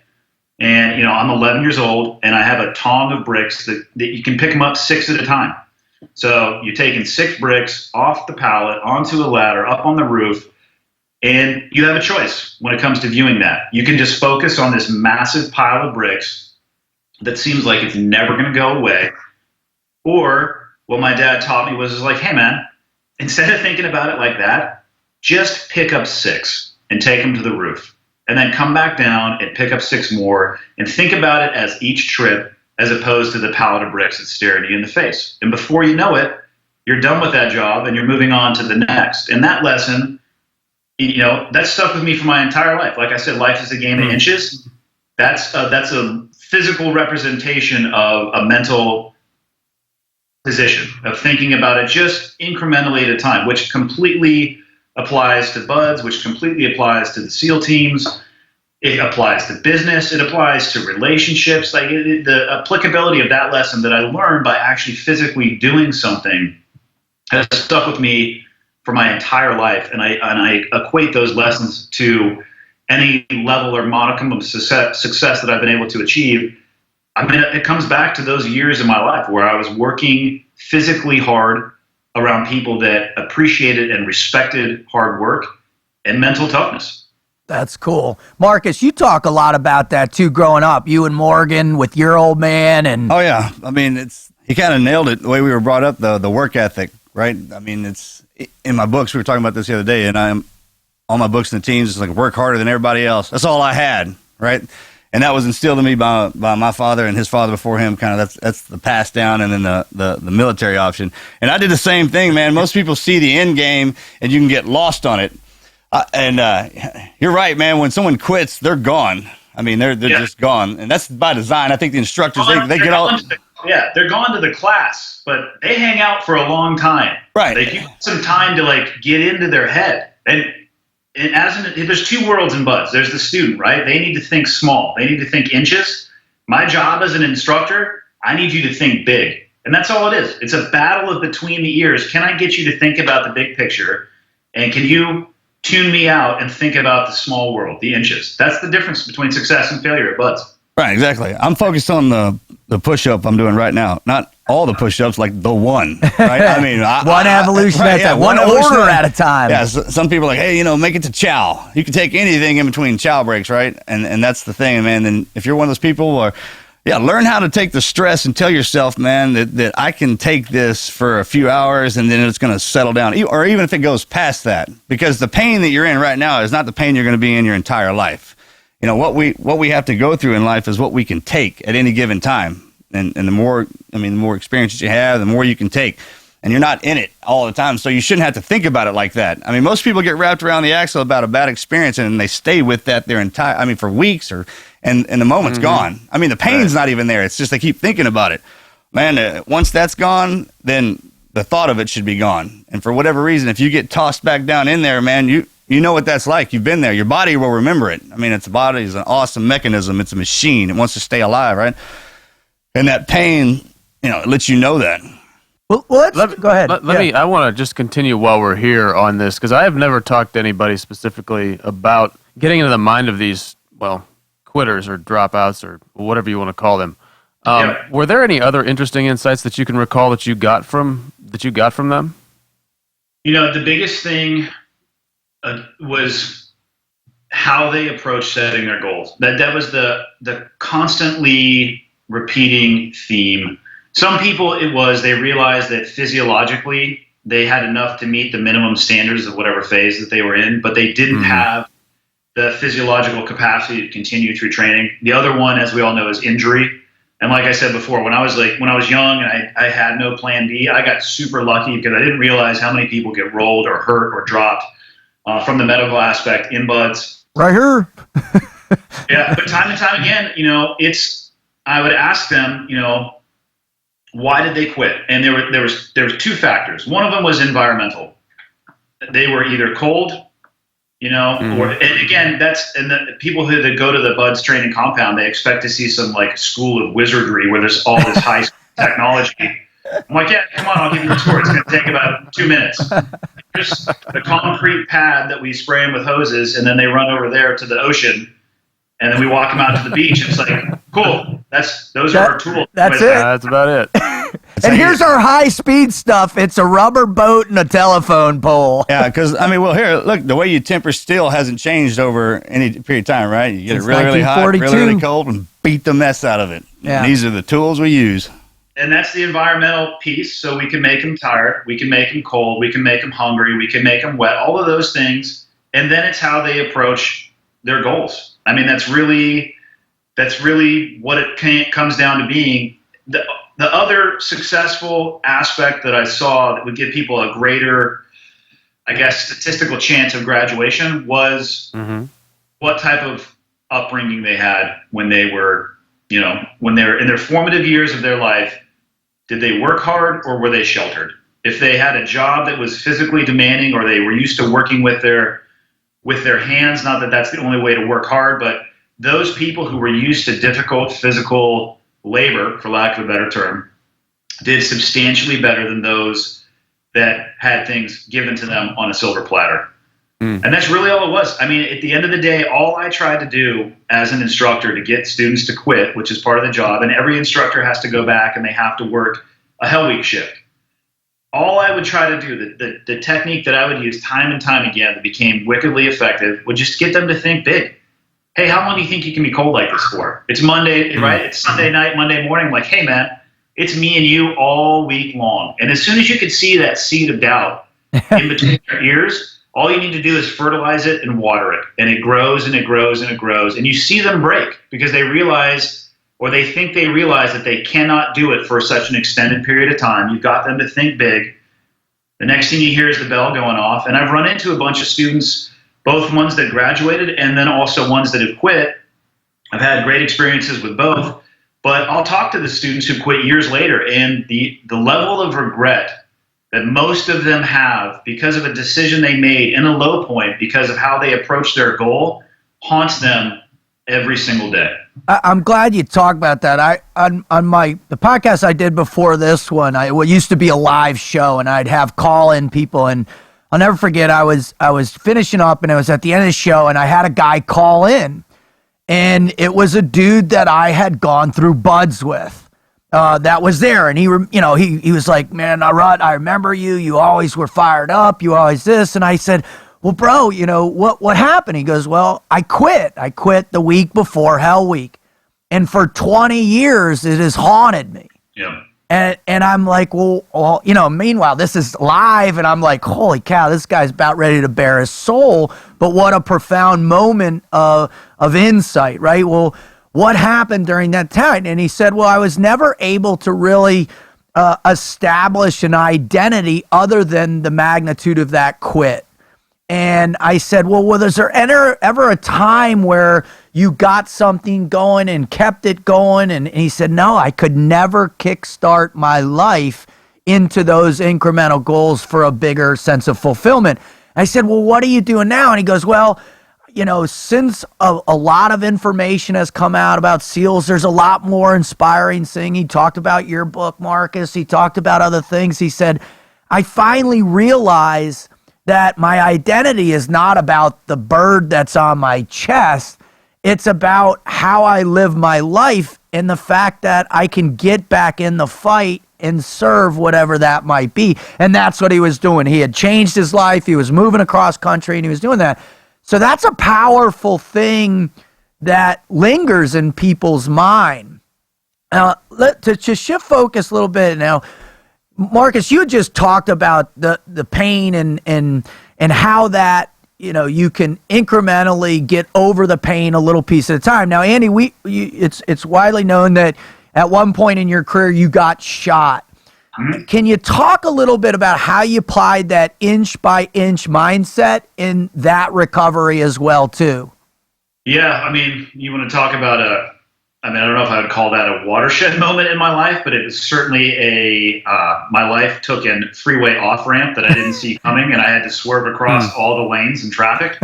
And, you know, I'm 11 years old and I have a tong of bricks that you can pick them up 6 at a time. So you're taking 6 bricks off the pallet, onto a ladder, up on the roof, and you have a choice when it comes to viewing that. You can just focus on this massive pile of bricks that seems like it's never going to go away. Or what my dad taught me was like, hey, man, instead of thinking about it like that, just pick up 6 and take them to the roof. And then come back down and pick up 6 more and think about it as each trip as opposed to the pallet of bricks that's staring you in the face. And before you know it, you're done with that job and you're moving on to the next. And that lesson, you know, that stuck with me for my entire life. Like I said, life is a game of inches. That's a physical representation of a mental position of thinking about it just incrementally at a time, which completely applies to buds, which completely applies to the SEAL teams. It applies to business. It applies to relationships. Like the applicability of that lesson that I learned by actually physically doing something has stuck with me for my entire life. And I equate those lessons to any level or modicum of success that I've been able to achieve. I mean, it comes back to those years in my life where I was working physically hard around people that appreciated and respected hard work and mental toughness. That's cool. Marcus, you talk a lot about that too growing up. You and Morgan with your old man. And oh, yeah. I mean, he kind of nailed it the way we were brought up, the work ethic, right? I mean, it's in my books. We were talking about this the other day, and all my books and the teams, it's like work harder than everybody else. That's all I had, right? And that was instilled in me by my father and his father before him. Kind of that's the pass down, and then the military option. And I did the same thing, man. Most people see the end game, and you can get lost on it. You're right, man. When someone quits, they're gone. I mean, they're just gone, and that's by design. I think the instructors they get all. They're gone to the class, but they hang out for a long time. Right. They give some time to like get into their head, and there's 2 worlds in buds. There's the student, right? They need to think small. They need to think inches. My job as an instructor, I need you to think big, and that's all it is. It's a battle of between the ears. Can I get you to think about the big picture, and can you tune me out and think about the small world, the inches? That's the difference between success and failure at buds. Right, exactly. I'm focused on the push-up I'm doing right now. Not all the push-ups, like the one. Right? I mean, one evolution at a time, one order at a time. Yeah, some people are like, hey, make it to chow. You can take anything in between chow breaks, right? And that's the thing, man. And if you're one of those people, learn how to take the stress and tell yourself, man, that I can take this for a few hours and then it's going to settle down. Or even if it goes past that, because the pain that you're in right now is not the pain you're going to be in your entire life. What we have to go through in life is what we can take at any given time. And the more experiences you have, the more you can take. And you're not in it all the time, so you shouldn't have to think about it like that. I mean, most people get wrapped around the axle about a bad experience, and they stay with that for weeks, and the moment's gone. I mean, the pain's not even there. It's just they keep thinking about it. Man, once that's gone, then the thought of it should be gone. And for whatever reason, if you get tossed back down in there, man, you know what that's like. You've been there. Your body will remember it. I mean, the body is an awesome mechanism. It's a machine. It wants to stay alive, right? And that pain, it lets you know that. Well, go ahead. I want to just continue while we're here on this, because I have never talked to anybody specifically about getting into the mind of these, quitters or dropouts or whatever you want to call them. Were there any other interesting insights that you can recall that you got from them? The biggest thing was how they approach setting their goals. That was the constantly repeating theme. Some people, they realized that physiologically they had enough to meet the minimum standards of whatever phase that they were in, but they didn't have the physiological capacity to continue through training. The other one, as we all know, is injury. And like I said before, when I was young and I had no plan B, I got super lucky because I didn't realize how many people get rolled or hurt or dropped from the medical aspect in buds. Right here. Yeah, but time and time again, I would ask them, why did they quit? And there was two factors. One of them was environmental. They were either cold, or, and again, and the people that go to the buds training compound, they expect to see some like school of wizardry where there's all this high technology. I'm like, yeah, come on, I'll give you a tour. It's going to take about 2 minutes. Just the concrete pad that we spray them with hoses, and then they run over there to the ocean, and then we walk them out to the beach. It's like, cool. Those are our tools. That's it. That's about it. And here's our high-speed stuff. It's a rubber boat and a telephone pole. Yeah, because, here, look, the way you temper steel hasn't changed over any period of time, right? You get it really, really hot, really, really cold, and beat the mess out of it. Yeah. And these are the tools we use. And that's the environmental piece. So we can make them tired. We can make them cold. We can make them hungry. We can make them wet. All of those things. And then it's how they approach their goals. That's really what it comes down to being. The other successful aspect that I saw that would give people a greater, I guess, statistical chance of graduation was what type of upbringing they had when they were, when they were in their formative years of their life. Did they work hard or were they sheltered? If they had a job that was physically demanding, or they were used to working with their hands, not that that's the only way to work hard, but those people who were used to difficult physical labor, for lack of a better term, did substantially better than those that had things given to them on a silver platter. And that's really all it was. At the end of the day, all I tried to do as an instructor to get students to quit, which is part of the job, and every instructor has to go back and they have to work a Hell Week shift. All I would try to do, the technique that I would use time and time again that became wickedly effective, would just get them to think big. Hey, how long do you think you can be cold like this for? It's Monday, right? It's Sunday night, Monday morning. I'm like, hey, man, it's me and you all week long. And as soon as you could see that seed of doubt in between your ears, all you need to do is fertilize it and water it. And it grows and it grows and it grows. And you see them break because they realize, or they think they realize, that they cannot do it for such an extended period of time. You've got them to think big. The next thing you hear is the bell going off. And I've run into a bunch of students, both ones that graduated and then also ones that have quit. I've had great experiences with both. But I'll talk to the students who quit years later, and the level of regret that most of them have because of a decision they made in a low point because of how they approached their goal haunts them every single day. I'm glad you talked about that. On the podcast I did before this one, it used to be a live show, and I'd have call-in people, and I'll never forget, I was finishing up, and it was at the end of the show, and I had a guy call in, and it was a dude that I had gone through buds with. That was there, and he was like, man, Rod, I remember you. You always were fired up. You always this, and I said, well, bro, what happened? He goes, well, I quit. I quit the week before Hell Week, and for 20 years it has haunted me. Yeah. And I'm like, well, meanwhile, this is live, and I'm like, holy cow, this guy's about ready to bare his soul. But what a profound moment of insight, right? Well, what happened during that time? And he said, well, I was never able to really establish an identity other than the magnitude of that quit. And I said, well, was there ever a time where you got something going and kept it going? And he said, no, I could never kickstart my life into those incremental goals for a bigger sense of fulfillment. I said, well, what are you doing now? And he goes, well, since a lot of information has come out about SEALs, there's a lot more inspiring thing. He talked about your book, Marcus. He talked about other things. He said, I finally realized that my identity is not about the bird that's on my chest. It's about how I live my life and the fact that I can get back in the fight and serve whatever that might be. And that's what he was doing. He had changed his life. He was moving across country, and he was doing that. So that's a powerful thing that lingers in people's mind. Now, to shift focus a little bit now, Marcus, you just talked about the pain and how that, you can incrementally get over the pain a little piece at a time. Now, Andy, it's widely known that at one point in your career you got shot. Can you talk a little bit about how you applied that inch by inch mindset in that recovery as well, too? Yeah, I mean, you want to talk about I don't know if I would call that a watershed moment in my life, but it was certainly my life took a freeway off ramp that I didn't see coming, and I had to swerve across all the lanes in traffic.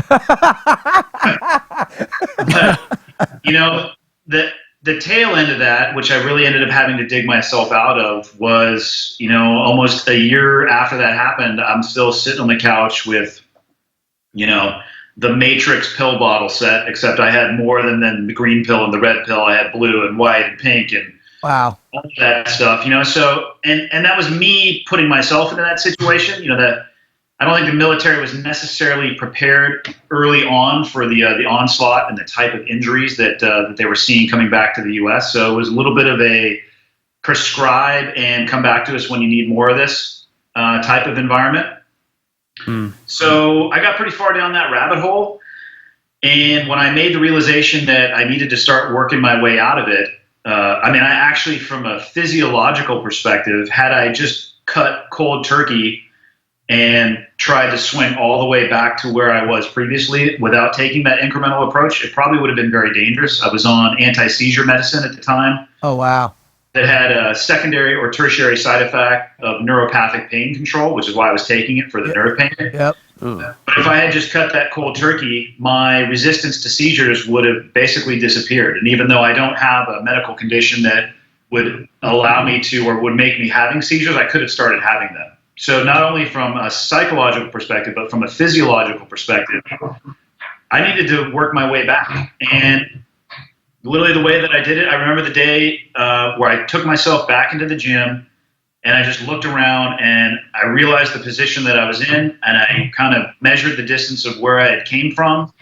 But, the tail end of that, which I really ended up having to dig myself out of, was, almost a year after that happened, I'm still sitting on the couch with, the Matrix pill bottle set, except I had more than the green pill and the red pill. I had blue and white and pink and wow, all of that stuff, So, and that was me putting myself into that situation, that I don't think the military was necessarily prepared early on for the onslaught and the type of injuries that they were seeing coming back to the U.S. So it was a little bit of a prescribe and come back to us when you need more of this type of environment. So I got pretty far down that rabbit hole. And when I made the realization that I needed to start working my way out of it, I actually, from a physiological perspective, had I just cut cold turkey and tried to swing all the way back to where I was previously without taking that incremental approach, it probably would have been very dangerous. I was on anti-seizure medicine at the time. Oh, wow. That had a secondary or tertiary side effect of neuropathic pain control, which is why I was taking it for the nerve pain. Yep. But if I had just cut that cold turkey, my resistance to seizures would have basically disappeared. And even though I don't have a medical condition that would allow me to or would make me having seizures, I could have started having them. So not only from a psychological perspective, but from a physiological perspective, I needed to work my way back. And literally the way that I did it, I remember the day where I took myself back into the gym and I just looked around and I realized the position that I was in, and I kind of measured the distance of where I had came from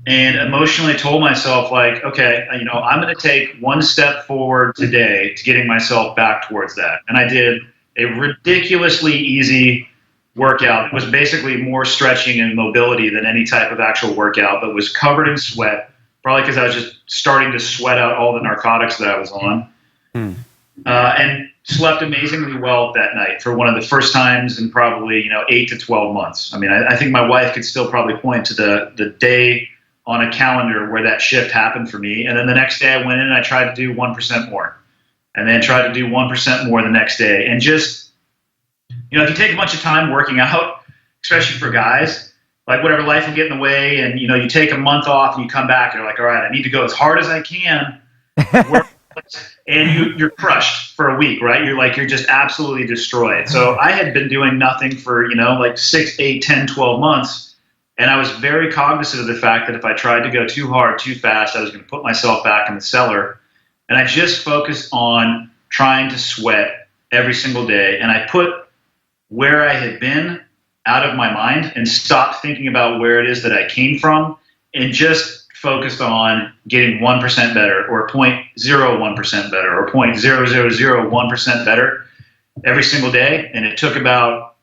and emotionally told myself, like, okay, I'm going to take one step forward today to getting myself back towards that. And I did a ridiculously easy workout. It was basically more stretching and mobility than any type of actual workout, but was covered in sweat, probably because I was just starting to sweat out all the narcotics that I was on. And slept amazingly well that night for one of the first times in probably 8 to 12 months. I think my wife could still probably point to the day on a calendar where that shift happened for me. And then the next day I went in and I tried to do 1% more, and then tried to do 1% more the next day. And just, if you take a bunch of time working out, especially for guys, like whatever, life will get in the way, and you take a month off and you come back and you're like, all right, I need to go as hard as I can. And you're crushed for a week, right? You're just absolutely destroyed. So I had been doing nothing for, 6, 8, 10, 12 months. And I was very cognizant of the fact that if I tried to go too hard, too fast, I was going to put myself back in the cellar. And I just focused on trying to sweat every single day. And I put where I had been out of my mind and stopped thinking about where it is that I came from, and just focused on getting 1% better, or 0.01% better, or 0.0001% better every single day. And it took about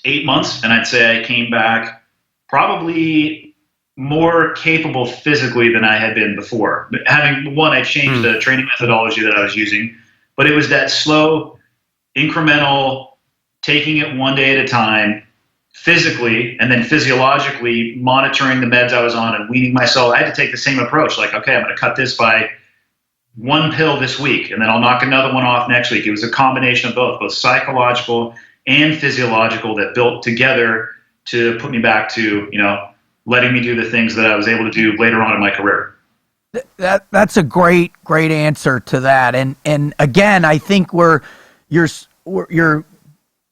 8 months, and I'd say I came back probably more capable physically than I had been before. But I changed the training methodology that I was using, but it was that slow, incremental, taking it one day at a time, physically, and then physiologically monitoring the meds I was on and weaning myself. I had to take the same approach. Like, okay, I'm going to cut this by one pill this week, and then I'll knock another one off next week. It was a combination of both psychological and physiological, that built together to put me back to, letting me do the things that I was able to do later on in my career. That's a great answer to that. And again, I think you're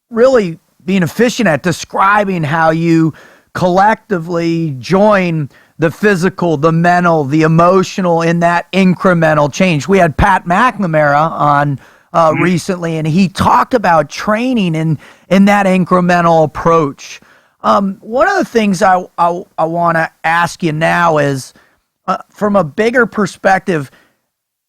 really being efficient at describing how you collectively join the physical, the mental, the emotional in that incremental change. We had Pat McNamara on recently, and he talked about training in that incremental approach. One of the things I want to ask you now is, from a bigger perspective,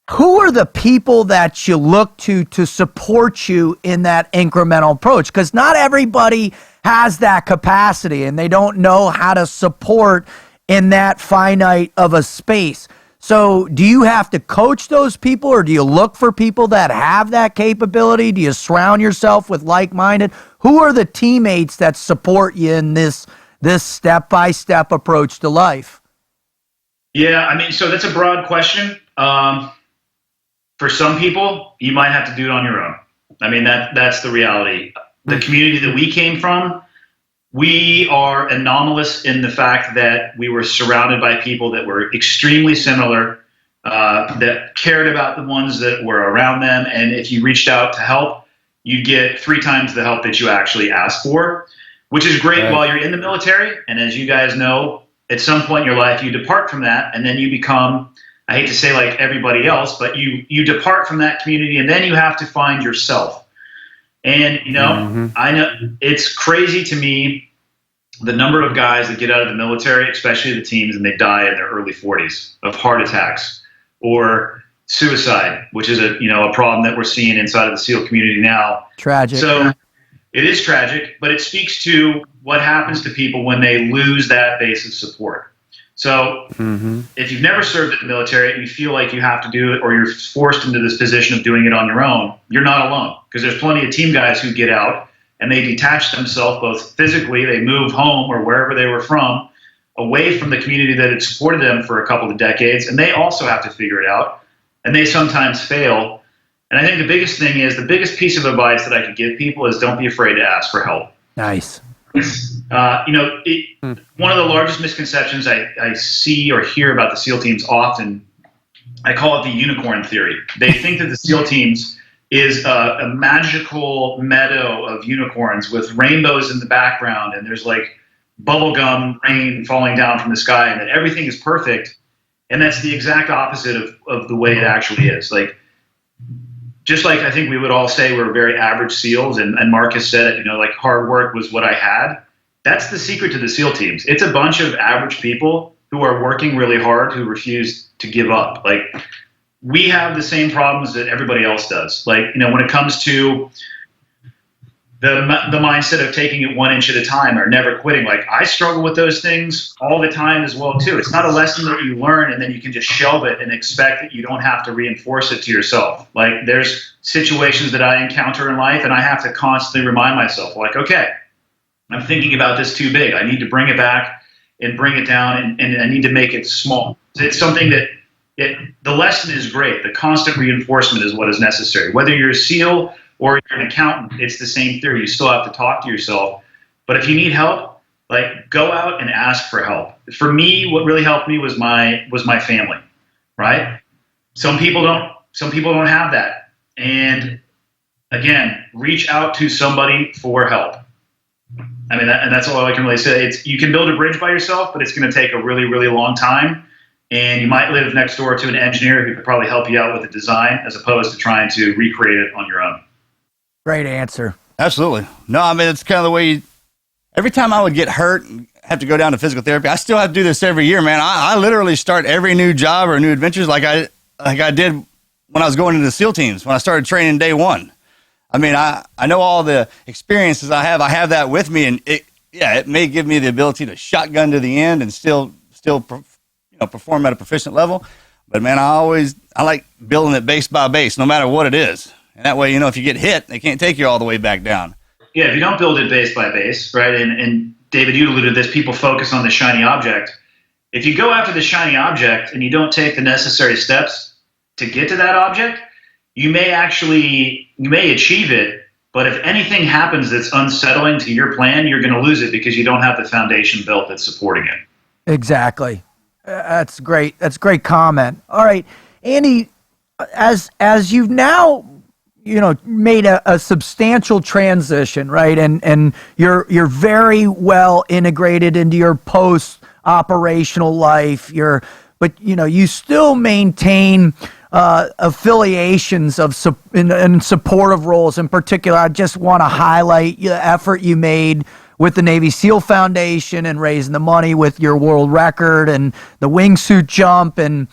who are the people that you look to support you in that incremental approach? Because not everybody has that capacity, and they don't know how to support in that finite of a space. So do you have to coach those people, or do you look for people that have that capability? Do you surround yourself with like-minded? Who are the teammates that support you in this step-by-step approach to life? Yeah, I mean, so that's a broad question. For some people, you might have to do it on your own. I mean, that's the reality. The community that we came from, we are anomalous in the fact that we were surrounded by people that were extremely similar, that cared about the ones that were around them. And if you reached out to help, you'd get 3 times the help that you actually asked for, which is great while you're in the military. And as you guys know, at some point in your life, you depart from that, and then you become, I hate to say like everybody else, but you depart from that community, and then you have to find yourself. And, I know it's crazy to me, the number of guys that get out of the military, especially the teams, and they die in their early 40s of heart attacks or suicide, which is a problem that we're seeing inside of the SEAL community now. Tragic. So it is tragic, but it speaks to what happens to people when they lose that base of support. So if you've never served in the military and you feel like you have to do it, or you're forced into this position of doing it on your own, you're not alone, because there's plenty of team guys who get out and they detach themselves both physically, they move home or wherever they were from, away from the community that had supported them for a couple of decades, and they also have to figure it out, and they sometimes fail. And I think the biggest thing is, the biggest piece of advice that I could give people is don't be afraid to ask for help. Nice. One of the largest misconceptions I see or hear about the SEAL teams often, I call it the unicorn theory. They think that the SEAL teams is a magical meadow of unicorns with rainbows in the background, and there's like bubblegum rain falling down from the sky, and that everything is perfect. And that's the exact opposite of the way it actually is. Like, just like I think we would all say we're very average SEALs, and Marcus said it, like hard work was what I had. That's the secret to the SEAL teams. It's a bunch of average people who are working really hard, who refuse to give up. Like, we have the same problems that everybody else does. Like, when it comes to the mindset of taking it 1 inch at a time or never quitting, like, I struggle with those things all the time as well too. It's not a lesson that you learn and then you can just shelve it and expect that you don't have to reinforce it to yourself. Like, there's situations that I encounter in life and I have to constantly remind myself, like, okay, I'm thinking about this too big. I need to bring it back and bring it down, and I need to make it small. It's something that the lesson is great. The constant reinforcement is what is necessary. Whether you're a SEAL or you're an accountant, it's the same theory. You still have to talk to yourself. But if you need help, like, go out and ask for help. For me, what really helped me was my family, right? Some people don't have that. And again, reach out to somebody for help. I mean, and that's all I can really say. You can build a bridge by yourself, but it's going to take a really, really long time. And you might live next door to an engineer who could probably help you out with the design, as opposed to trying to recreate it on your own. Great answer. Absolutely. No, I mean, it's kind of the way every time I would get hurt and have to go down to physical therapy, I still have to do this every year, man. I literally start every new job or new adventures like I did when I was going into the SEAL teams, when I started training day one. I mean, I know all the experiences I have that with me, and it may give me the ability to shotgun to the end and still perform at a proficient level. But man, I like building it base by base, no matter what it is. And that way, if you get hit, they can't take you all the way back down. Yeah, if you don't build it base by base, right? And David, you alluded to this, people focus on the shiny object. If you go after the shiny object and you don't take the necessary steps to get to that object, you may achieve it, but if anything happens that's unsettling to your plan, you're going to lose it because you don't have the foundation built that's supporting it. Exactly. That's great. That's a great comment. All right, Andy, as you've now made a substantial transition, right? And you're very well integrated into your post-operational life. But you still maintain affiliations in supportive roles. In particular, I just want to highlight the effort you made with the Navy SEAL Foundation and raising the money with your world record and the wingsuit jump. And,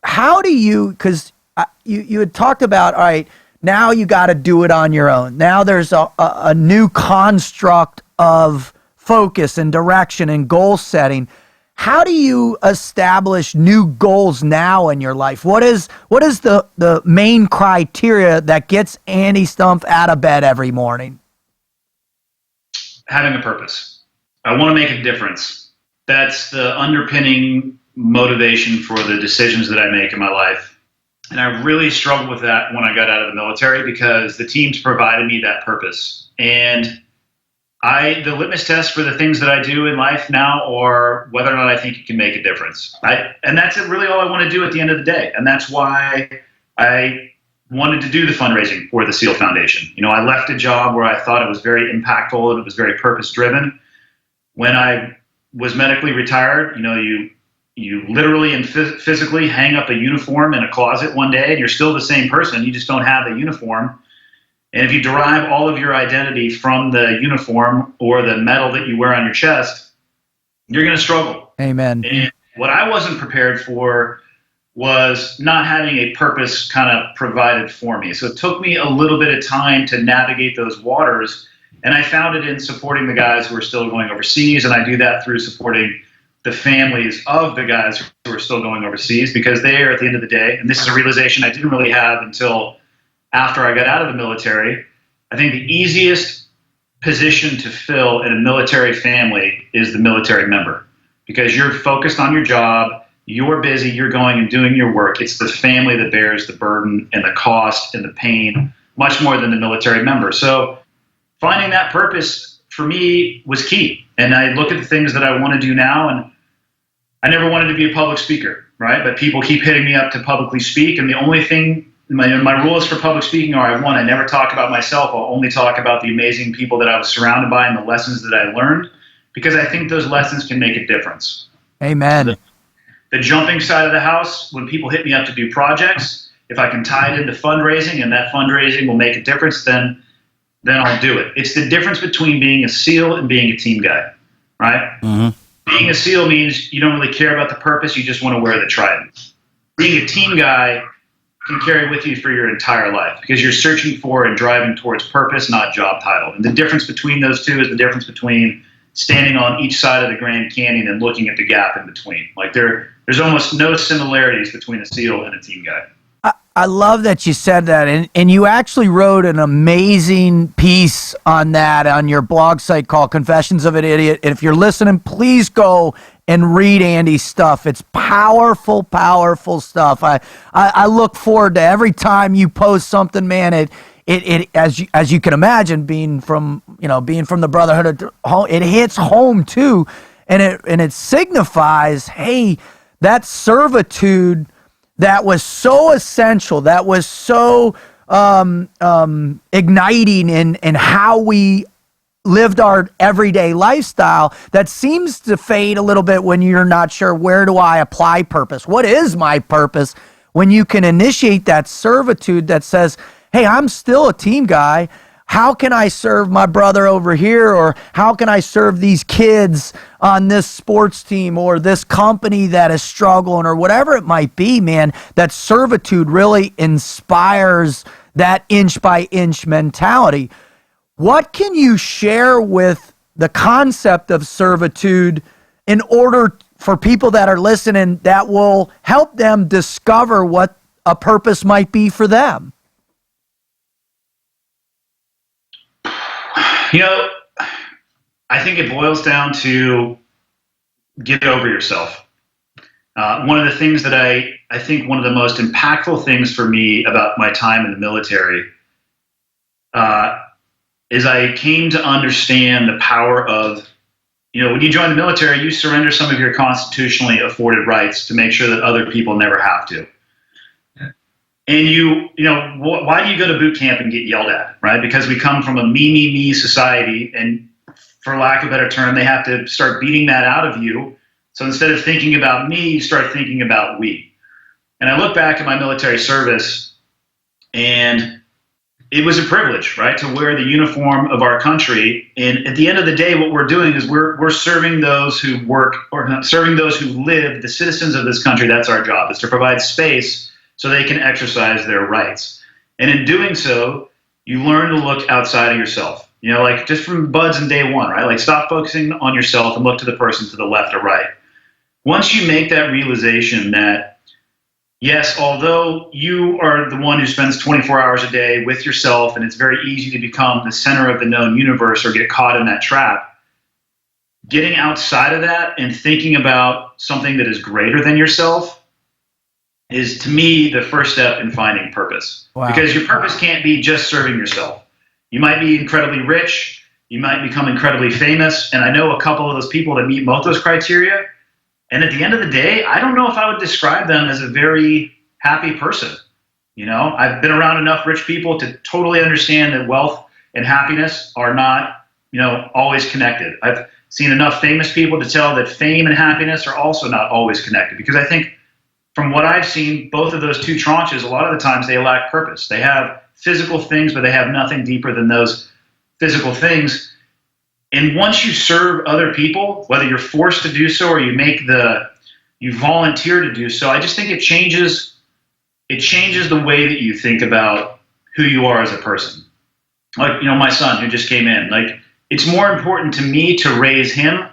how do you, because you had talked about, all right, now you got to do it on your own. Now there's a new construct of focus and direction and goal setting. how do you establish new goals now in your life? What is the main criteria that gets Andy Stumpf out of bed every morning? Having a purpose. I want to make a difference. That's the underpinning motivation for the decisions that I make in my life. And I really struggled with that when I got out of the military because the teams provided me that purpose. And the litmus test for the things that I do in life now are whether or not I think it can make a difference. And that's really all I want to do at the end of the day. And that's why I wanted to do the fundraising for the SEAL Foundation. I left a job where I thought it was very impactful and it was very purpose driven. When I was medically retired, you literally and physically hang up a uniform in a closet one day and you're still the same person. You just don't have the uniform. And if you derive all of your identity from the uniform or the medal that you wear on your chest, you're going to struggle. Amen. And what I wasn't prepared for was not having a purpose kind of provided for me. So it took me a little bit of time to navigate those waters. And I found it in supporting the guys who are still going overseas. And I do that through supporting the families of the guys who are still going overseas, because they are, at the end of the day, and this is a realization I didn't really have until after I got out of the military, I think the easiest position to fill in a military family is the military member, because you're focused on your job, you're busy, you're going and doing your work. It's the family that bears the burden and the cost and the pain much more than the military member. So finding that purpose for me was key. And I look at the things that I want to do now, and I never wanted to be a public speaker, right? But people keep hitting me up to publicly speak, and the only thing my rules for public speaking are, I never talk about myself. I'll only talk about the amazing people that I was surrounded by and the lessons that I learned, because I think those lessons can make a difference. Amen. The jumping side of the house, when people hit me up to do projects, if I can tie it into fundraising and that fundraising will make a difference, then I'll do it. It's the difference between being a SEAL and being a team guy, right? Mm-hmm. Being a SEAL means you don't really care about the purpose. You just want to wear the trident. Being a team guy can carry with you for your entire life, because you're searching for and driving towards purpose, not job title. And the difference between those two is the difference between standing on each side of the Grand Canyon and looking at the gap in between. Like there's almost no similarities between a SEAL and a team guy. I love that you said that, and you actually wrote an amazing piece on that on your blog site called Confessions of an Idiot. And if you're listening, please go and read Andy's stuff. It's powerful, powerful stuff. I look forward to every time you post something, man. It as you can imagine, being from the Brotherhood, it hits home too, and it signifies, hey, that servitude that was so essential, that was so igniting in how we lived our everyday lifestyle, that seems to fade a little bit when you're not sure, where do I apply purpose? What is my purpose? When you can initiate that servitude that says, hey, I'm still a team guy. How can I serve my brother over here? Or how can I serve these kids on this sports team or this company that is struggling, or whatever it might be, man? That servitude really inspires that inch by inch mentality. What can you share with the concept of servitude in order for people that are listening that will help them discover what a purpose might be for them? I think it boils down to get over yourself. One of the things that I think one of the most impactful things for me about my time in the military is I came to understand the power of, when you join the military, you surrender some of your constitutionally afforded rights to make sure that other people never have to. And why do you go to boot camp and get yelled at, right? Because we come from a me society, and for lack of a better term, they have to start beating that out of you. So instead of thinking about me, you start thinking about we. And I look back at my military service, and it was a privilege, right, to wear the uniform of our country. And at the end of the day, what we're doing is we're serving those who work, or not serving those who live, the citizens of this country. That's our job, is to provide space so they can exercise their rights. And in doing so, you learn to look outside of yourself. Like just from buds in day one, right? Like stop focusing on yourself and look to the person to the left or right. once you make that realization that, yes, although you are the one who spends 24 hours a day with yourself, and it's very easy to become the center of the known universe or get caught in that trap, getting outside of that and thinking about something that is greater than yourself is, to me, the first step in finding purpose. Wow. Because your purpose can't be just serving yourself. You might be incredibly rich, you might become incredibly famous, and I know a couple of those people that meet both those criteria, and at the end of the day, I don't know if I would describe them as a very happy person. You know, I've been around enough rich people to totally understand that wealth and happiness are not, you know, always connected. I've seen enough famous people to tell that fame and happiness are also not always connected, because I think from what I've seen, both of those two tranches, a lot of the times they lack purpose. They have physical things, but they have nothing deeper than those physical things. And once you serve other people, whether you're forced to do so or you volunteer to do so, I just think it changes the way that you think about who you are as a person. Like, you know, my son who just came in, like, it's more important to me to raise him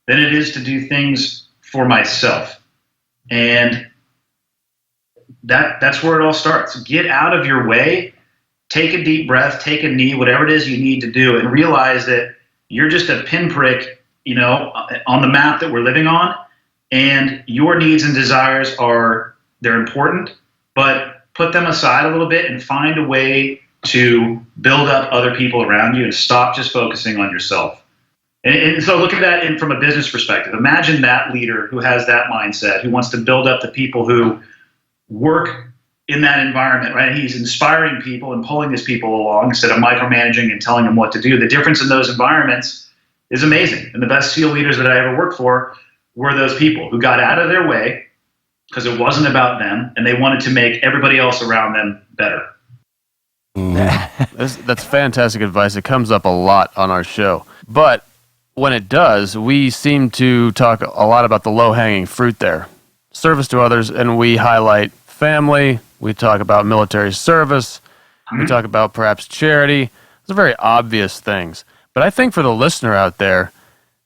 than it is to do things for myself. And that's where it all starts. Get out of your way, take a deep breath, take a knee, whatever it is you need to do, and realize that you're just a pinprick, you know, on the map that we're living on, and your needs and desires they're important, but put them aside a little bit and find a way to build up other people around you and stop just focusing on yourself. And so look at that from a business perspective. Imagine that leader who has that mindset, who wants to build up the people who work in that environment, right? He's inspiring people and pulling his people along instead of micromanaging and telling them what to do. The difference in those environments is amazing. And the best SEAL leaders that I ever worked for were those people who got out of their way because it wasn't about them, and they wanted to make everybody else around them better. That's fantastic advice. It comes up a lot on our show. But when it does, we seem to talk a lot about the low-hanging fruit there. Service to others, and we highlight family, we talk about military service, we talk about perhaps charity. Those are very obvious things. But I think for the listener out there,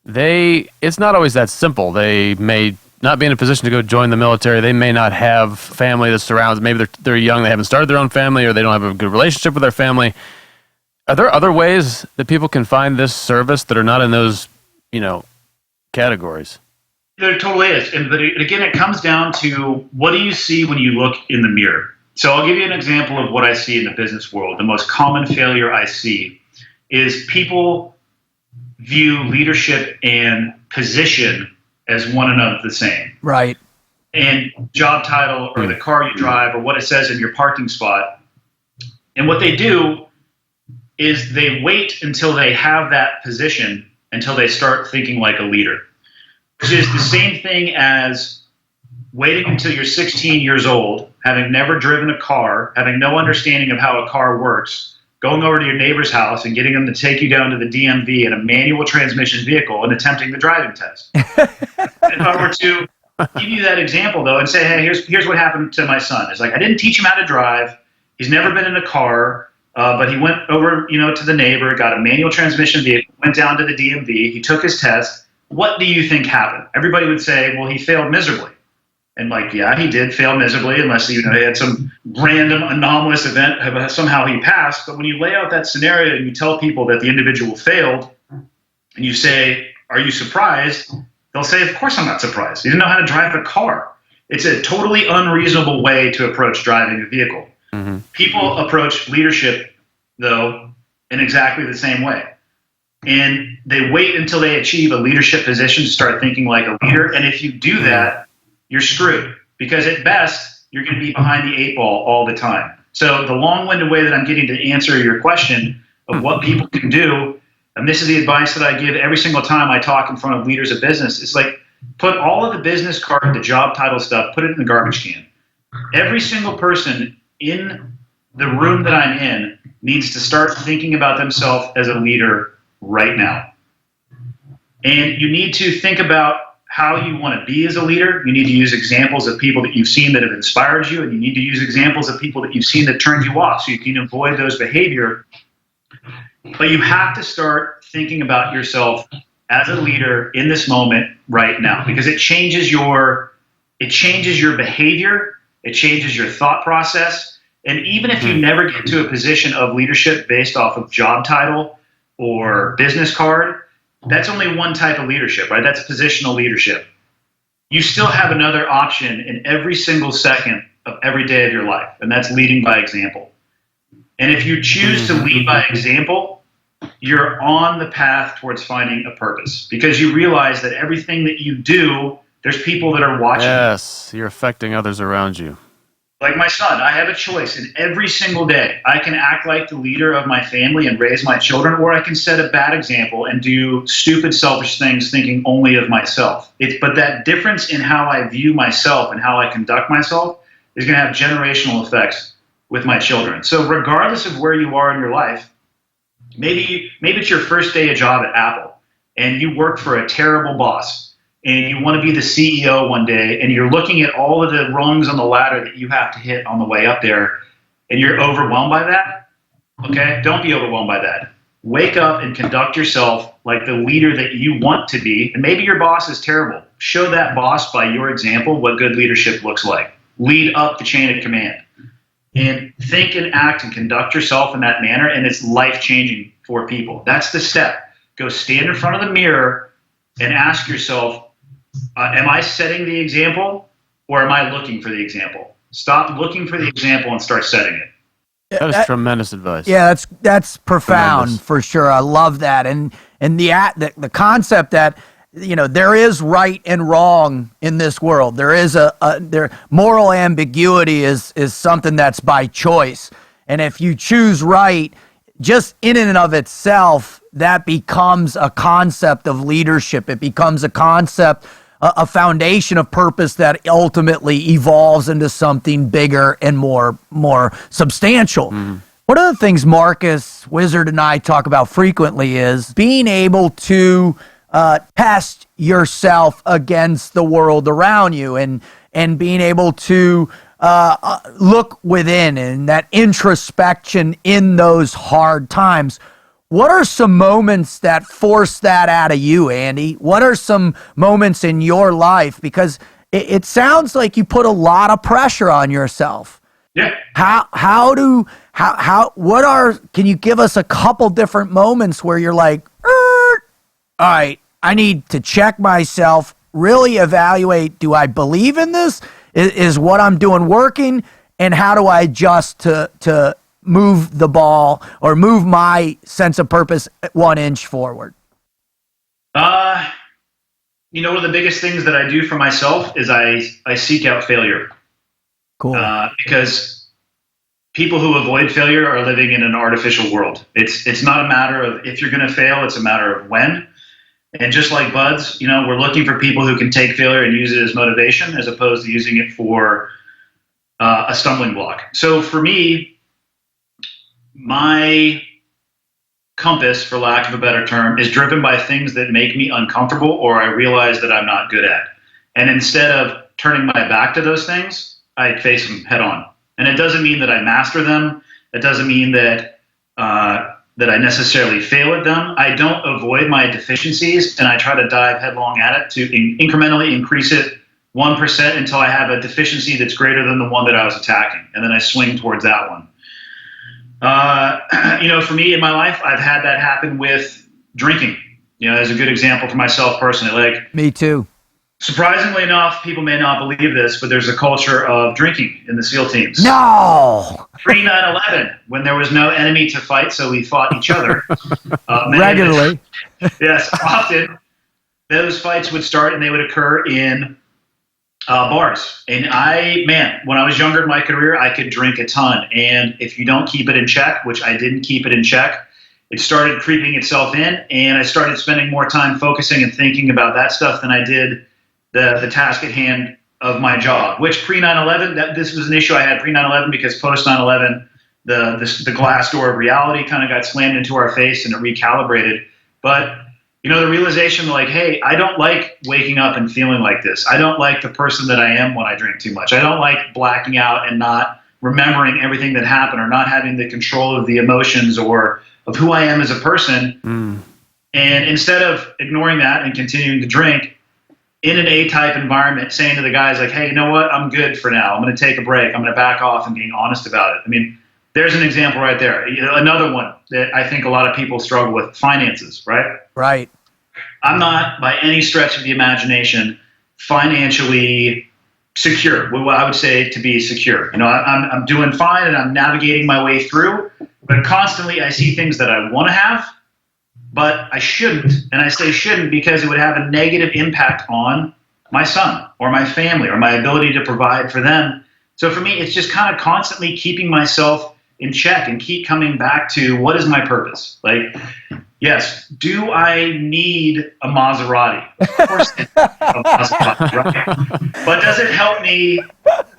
it's not always that simple. They may not be in a position to go join the military. They may not have family that surrounds. Maybe they're young, they haven't started their own family, or they don't have a good relationship with their family. Are there other ways that people can find this service that are not in those, you know, categories? There totally is. But again, it comes down to, what do you see when you look in the mirror? So I'll give you an example of what I see in the business world. The most common failure I see is people view leadership and position as one and the same. Right. And job title or the car you drive or what it says in your parking spot. And what they do is they wait until they have that position until they start thinking like a leader. Which is the same thing as waiting until you're 16 years old, having never driven a car, having no understanding of how a car works, going over to your neighbor's house and getting them to take you down to the DMV in a manual transmission vehicle and attempting the driving test. If I were to give you that example, though, and say, hey, here's what happened to my son. It's like, I didn't teach him how to drive. He's never been in a car, but he went over, to the neighbor, got a manual transmission vehicle, went down to the DMV. He took his test. What do you think happened? Everybody would say, well, he failed miserably. And like, yeah, he did fail miserably, unless he had some random anomalous event, somehow he passed. But when you lay out that scenario and you tell people that the individual failed, and you say, are you surprised? They'll say, of course I'm not surprised. He didn't know how to drive a car. It's a totally unreasonable way to approach driving a vehicle. Mm-hmm. People approach leadership, though, in exactly the same way. And they wait until they achieve a leadership position to start thinking like a leader. And if you do that, you're screwed, because at best, you're going to be behind the eight ball all the time. So the long-winded way that I'm getting to answer your question of what people can do, and this is the advice that I give every single time I talk in front of leaders of business, it's like, put all of the business card, the job title stuff, put it in the garbage can. Every single person in the room that I'm in needs to start thinking about themselves as a leader right now. And you need to think about how you want to be as a leader. You need to use examples of people that you've seen that have inspired you, and you need to use examples of people that you've seen that turned you off so you can avoid those behavior. But you have to start thinking about yourself as a leader in this moment right now, because it changes your behavior, it changes your thought process. And even if you never get to a position of leadership based off of job title or business card, that's only one type of leadership, right? That's positional leadership. You still have another option in every single second of every day of your life, and that's leading by example. And if you choose to lead by example, you're on the path towards finding a purpose, because you realize that everything that you do, there's people that are watching. Yes, you're affecting others around you. Like my son, I have a choice in every single day. I can act like the leader of my family and raise my children, or I can set a bad example and do stupid, selfish things thinking only of myself. But that difference in how I view myself and how I conduct myself is going to have generational effects with my children. So regardless of where you are in your life, maybe it's your first day of job at Apple and you work for a terrible boss, and you want to be the CEO one day, and you're looking at all of the rungs on the ladder that you have to hit on the way up there, and you're overwhelmed by that, okay? Don't be overwhelmed by that. Wake up and conduct yourself like the leader that you want to be, and maybe your boss is terrible. Show that boss by your example what good leadership looks like. Lead up the chain of command. And think and act and conduct yourself in that manner, and it's life-changing for people. That's the step. Go stand in front of the mirror and ask yourself, am I setting the example, or am I looking for the example? Stop looking for the example and start setting it. That is tremendous advice. Yeah, that's profound. Tremendous. For sure. I love that, and the concept that there is right and wrong in this world. There is moral ambiguity is something that's by choice, and if you choose right, just in and of itself, that becomes a concept of leadership. It becomes a concept, a foundation of purpose that ultimately evolves into something bigger and more substantial. One of the things Marcus Wizard and I talk about frequently is being able to test yourself against the world around you, and being able to look within, and that introspection in those hard times. What are some moments that force that out of you, Andy? What are some moments in your life? Because it sounds like you put a lot of pressure on yourself. Yeah. Can you give us a couple different moments where you're like, all right, I need to check myself, really evaluate, do I believe in this? Is what I'm doing working? And how do I adjust to move the ball or move my sense of purpose 1 inch forward? One of the biggest things that I do for myself is I seek out failure. Cool. Because people who avoid failure are living in an artificial world. It's not a matter of if you're going to fail, it's a matter of when. And just like buds, we're looking for people who can take failure and use it as motivation, as opposed to using it for a stumbling block. So for me, my compass, for lack of a better term, is driven by things that make me uncomfortable or I realize that I'm not good at. And instead of turning my back to those things, I face them head on. And it doesn't mean that I master them. It doesn't mean that I necessarily fail at them. I don't avoid my deficiencies, and I try to dive headlong at it to incrementally increase it 1% until I have a deficiency that's greater than the one that I was attacking. And then I swing towards that one. For me in my life, I've had that happen with drinking, as a good example for myself personally. Like, me too. Surprisingly enough, people may not believe this, but there's a culture of drinking in the SEAL teams. No! Pre 9/11, when there was no enemy to fight, so we fought each other. Regularly. Yes, often those fights would start and they would occur in bars. And when I was younger in my career, I could drink a ton. And if you don't keep it in check, which I didn't keep it in check, it started creeping itself in, and I started spending more time focusing and thinking about that stuff than I did the task at hand of my job, which pre 9/11, this was an issue I had pre 9/11 because post 9/11, the glass door of reality kind of got slammed into our face and it recalibrated. But, the realization like, hey, I don't like waking up and feeling like this. I don't like the person that I am when I drink too much. I don't like blacking out and not remembering everything that happened or not having the control of the emotions or of who I am as a person. And instead of ignoring that and continuing to drink in an A-type environment, saying to the guys like, hey, you know what? I'm good for now. I'm going to take a break. I'm going to back off and being honest about it. I mean, there's an example right there. Another one that I think a lot of people struggle with, finances, right? Right. I'm not by any stretch of the imagination financially secure. What I would say to be secure. I'm doing fine and I'm navigating my way through, but constantly I see things that I want to have, but I shouldn't. And I say shouldn't because it would have a negative impact on my son or my family or my ability to provide for them. So for me, it's just kind of constantly keeping myself in check and keep coming back to what is my purpose? Like, yes, do I need a Maserati? Of course it's a Maserati, right? But does it help me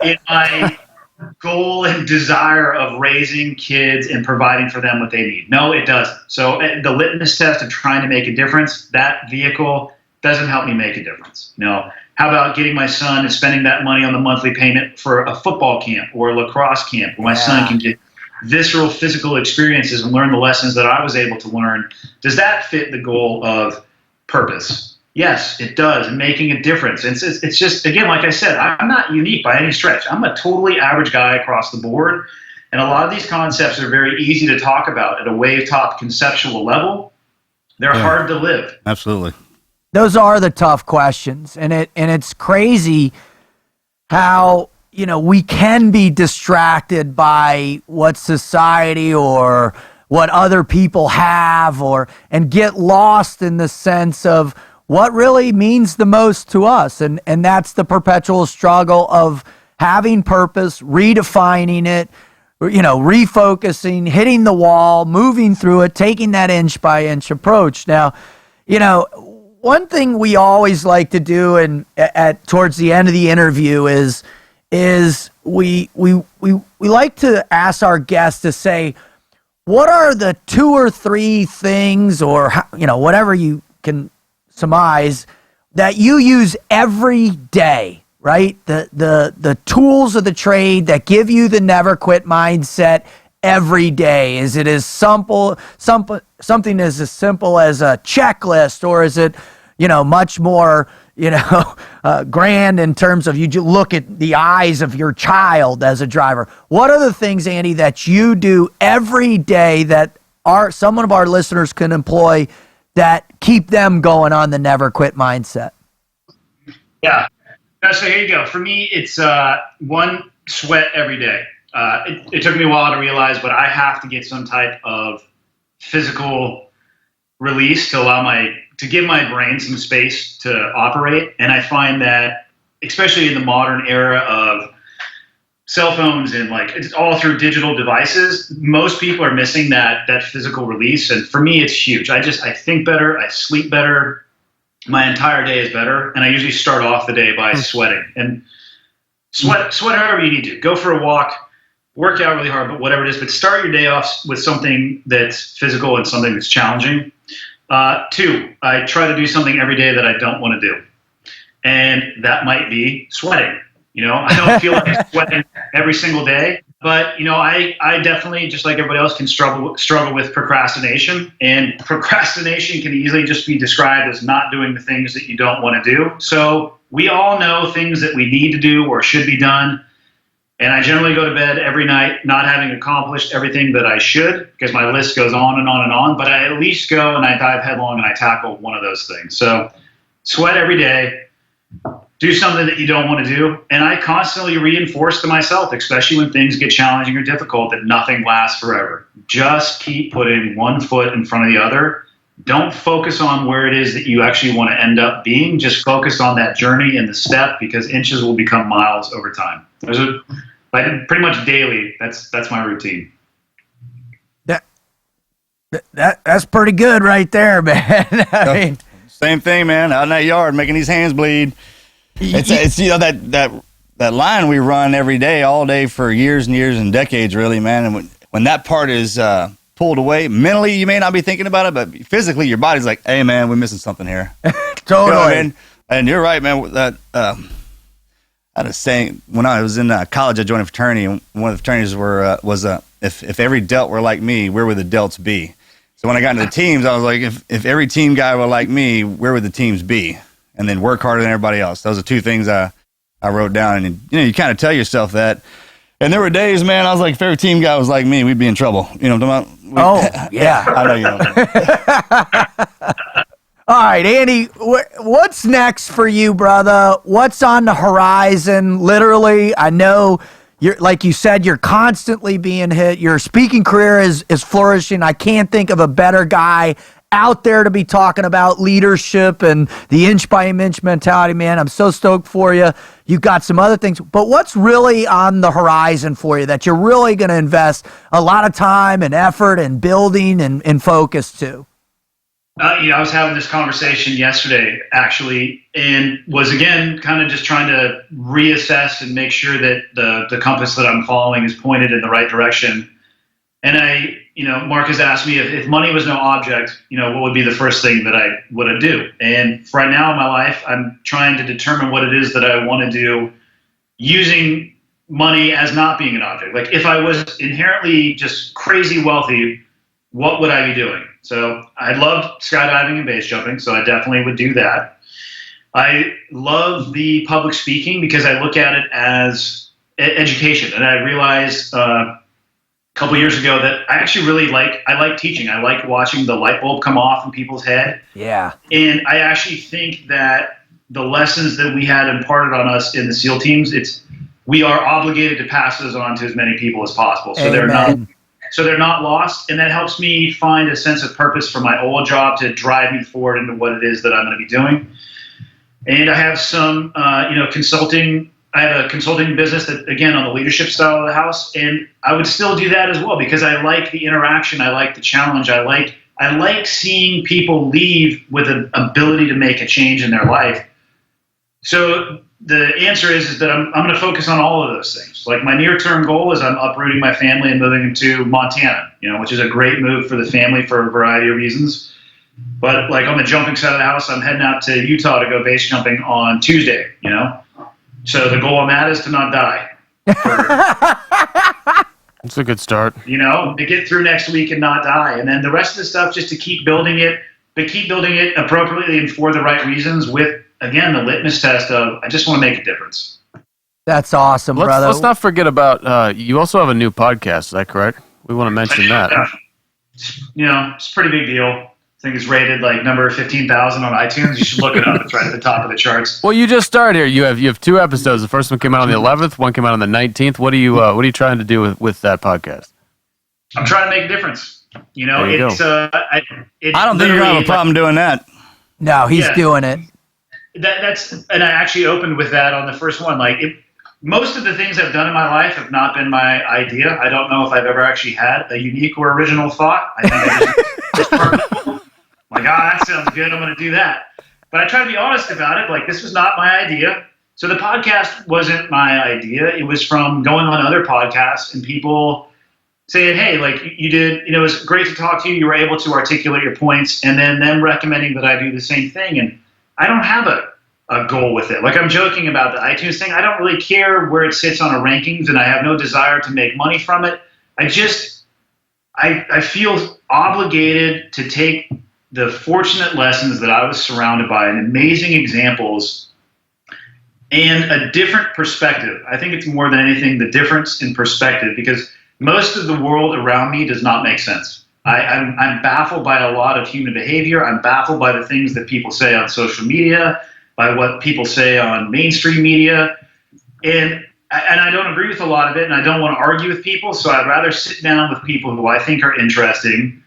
in my goal and desire of raising kids and providing for them what they need? No, it doesn't. So the litmus test of trying to make a difference, that vehicle doesn't help me make a difference. How about getting my son and spending that money on the monthly payment for a football camp or a lacrosse camp where my son can get visceral physical experiences and learn the lessons that I was able to learn? Does that fit the goal of purpose? Yes, it does, and making a difference. It's just, again, like I said, I'm not unique by any stretch. I'm a totally average guy across the board, and a lot of these concepts are very easy to talk about at a wave-top conceptual level. They're hard to live. Absolutely. Those are the tough questions, and it's crazy how we can be distracted by what society or what other people have and get lost in the sense of what really means the most to us. And that's the perpetual struggle of having purpose, redefining it, refocusing, hitting the wall, moving through it, taking that inch by inch approach. Now, one thing we always like to do and towards the end of the interview is we like to ask our guests to say, what are the 2 or 3 things or whatever you can surmise that you use every day, right? The tools of the trade that give you the never quit mindset every day. Is it as something as simple as a checklist, or is it much more grand in terms of you look at the eyes of your child as a driver? What are the things, Andy, that you do every day that some of our listeners can employ that keep them going on the never quit mindset? Yeah. So here you go. For me, it's one, sweat every day. It took me a while to realize, but I have to get some type of physical release to give my brain some space to operate. And I find that, especially in the modern era of cell phones and it's all through digital devices, most people are missing that physical release. And for me, it's huge. I think better, I sleep better, my entire day is better. And I usually start off the day by sweating. And sweat however you need to. Go for a walk, work out really hard, but whatever it is. But start your day off with something that's physical and something that's challenging. 2, I try to do something every day that I don't want to do. And that might be sweating. I don't feel like sweating every single day, but I definitely, just like everybody else, can struggle with procrastination, and procrastination can easily just be described as not doing the things that you don't want to do. So we all know things that we need to do or should be done. And I generally go to bed every night not having accomplished everything that I should, because my list goes on and on and on, but I at least go and I dive headlong and I tackle one of those things. So sweat every day. Do something that you don't want to do. And I constantly reinforce to myself, especially when things get challenging or difficult, that nothing lasts forever. Just keep putting one foot in front of the other. Don't focus on where it is that you actually want to end up being. Just focus on that journey and the step, because inches will become miles over time. Pretty much daily, that's my routine. That's pretty good right there, man. I mean, same thing, man. Out in that yard, making these hands bleed. It's that line we run every day, all day for years and years and decades, really, man. And when that part is pulled away, mentally you may not be thinking about it, but physically your body's like, "Hey, man, we're missing something here." Totally. And you're right, man. That I had a saying when I was in college. I joined a fraternity, and one of the fraternities was if every delt were like me, where would the delts be? So when I got into the teams, I was like, if every team guy were like me, where would the teams be? And then work harder than everybody else. Those are two things I wrote down. And, you kind of tell yourself that. And there were days, man, I was like, if every team guy was like me, we'd be in trouble. You know what I'm talking about? Yeah. I know you know. All right, Andy, what's next for you, brother? What's on the horizon? Literally, I know like you said, you're constantly being hit. Your speaking career is flourishing. I can't think of a better guy out there to be talking about leadership and the inch by inch mentality, man. I'm so stoked for you. You've got some other things, but what's really on the horizon for you that you're really going to invest a lot of time and effort and building and focus to? I was having this conversation yesterday, actually, and was, again, kind of just trying to reassess and make sure that the compass that I'm following is pointed in the right direction. And Mark has asked me if money was no object, what would be the first thing that I would do? And right now in my life, I'm trying to determine what it is that I want to do using money as not being an object. Like, if I was inherently just crazy wealthy, what would I be doing? So I love skydiving and base jumping, so I definitely would do that. I love the public speaking because I look at it as education. And I realized a couple years ago that I actually really like teaching. I like watching the light bulb come off in people's head. Yeah. And I actually think that the lessons that we had imparted on us in the SEAL teams, we are obligated to pass those on to as many people as possible. So they're not lost, and that helps me find a sense of purpose for my old job to drive me forward into what it is that I'm going to be doing. And I have some, consulting. I have a consulting business that, again, on the leadership style of the house, and I would still do that as well because I like the interaction, I like the challenge, I like seeing people leave with an ability to make a change in their life. So the answer is that I'm going to focus on all of those things. Like, my near-term goal is I'm uprooting my family and moving into Montana, which is a great move for the family for a variety of reasons. But like, on the jumping side of the house, I'm heading out to Utah to go base jumping on Tuesday, So the goal I'm at is to not die. That's a good start. To get through next week and not die. And then the rest of the stuff, just to keep building it, but keep building it appropriately and for the right reasons with, again, the litmus test of, I just want to make a difference. That's awesome, brother. Let's not forget about, you also have a new podcast, is that correct? We want to mention that. It's a pretty big deal. I think it's rated like number 15,000 on iTunes. You should look it up. It's right at the top of the charts. Well, you just started here. You have two episodes. The first one came out on the 11th. One came out on the 19th. What are you trying to do with that podcast? I'm trying to make a difference. There you go. I don't think you're gonna have a problem doing that. No, he's doing it. And I actually opened with that on the first one. Most of the things I've done in my life have not been my idea. I don't know if I've ever actually had a unique or original thought. I think that sounds good. I'm going to do that. But I try to be honest about it. Like, this was not my idea. So the podcast wasn't my idea. It was from going on other podcasts and people saying, hey, like, you did, it was great to talk to you. You were able to articulate your points, and then them recommending that I do the same thing. And I don't have a goal with it. Like, I'm joking about the iTunes thing. I don't really care where it sits on a rankings, and I have no desire to make money from it. I feel obligated to take the fortunate lessons that I was surrounded by and amazing examples and a different perspective. I think it's more than anything the difference in perspective, because most of the world around me does not make sense. I'm baffled by a lot of human behavior. I'm baffled by the things that people say on social media, by what people say on mainstream media. And I don't agree with a lot of it, and I don't want to argue with people, so I'd rather sit down with people who I think are interesting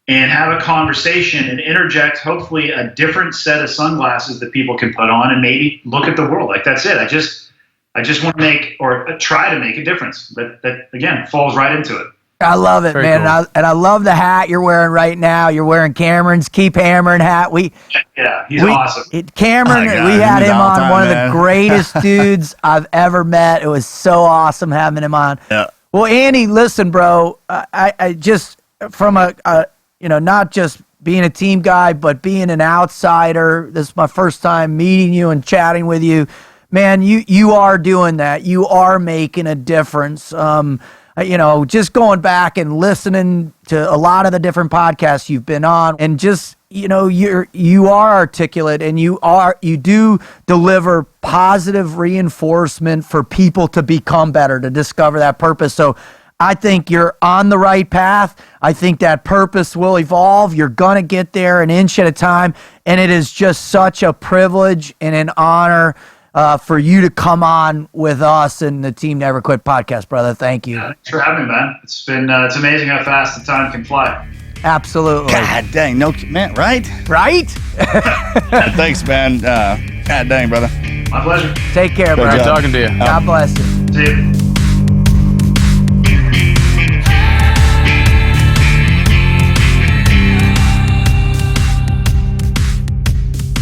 and have a conversation and interject, hopefully, a different set of sunglasses that people can put on and maybe look at the world. Like, that's it. I just want to make, or try to make, a difference. That again, falls right into it. I love it, Very man. cool. And I love the hat you're wearing right now. You're wearing Cameron's Keep Hammering hat. He's awesome. Cameron, Oh, we had he's him all on, time, one of man. the greatest dudes I've ever met. It was so awesome having him on. Yeah. Well, Andy, listen, bro, I just, from not just being a team guy, but being an outsider, this is my first time meeting you and chatting with you. Man, you are doing that. You are making a difference. just going back and listening to a lot of the different podcasts you've been on, and just, you are articulate, and you do deliver positive reinforcement for people to become better, to discover that purpose. So I think you're on the right path. I think that purpose will evolve. You're going to get there an inch at a time. And it is just such a privilege and an honor for you to come on with us and the Team Never Quit podcast, brother. Thank you. Yeah, thanks for having me, man. It's amazing how fast the time can fly. Absolutely. God dang, no, man, right? Right? Thanks, man. God dang, brother. My pleasure. Take care, Good brother. job. Talking to you. God bless you. See you.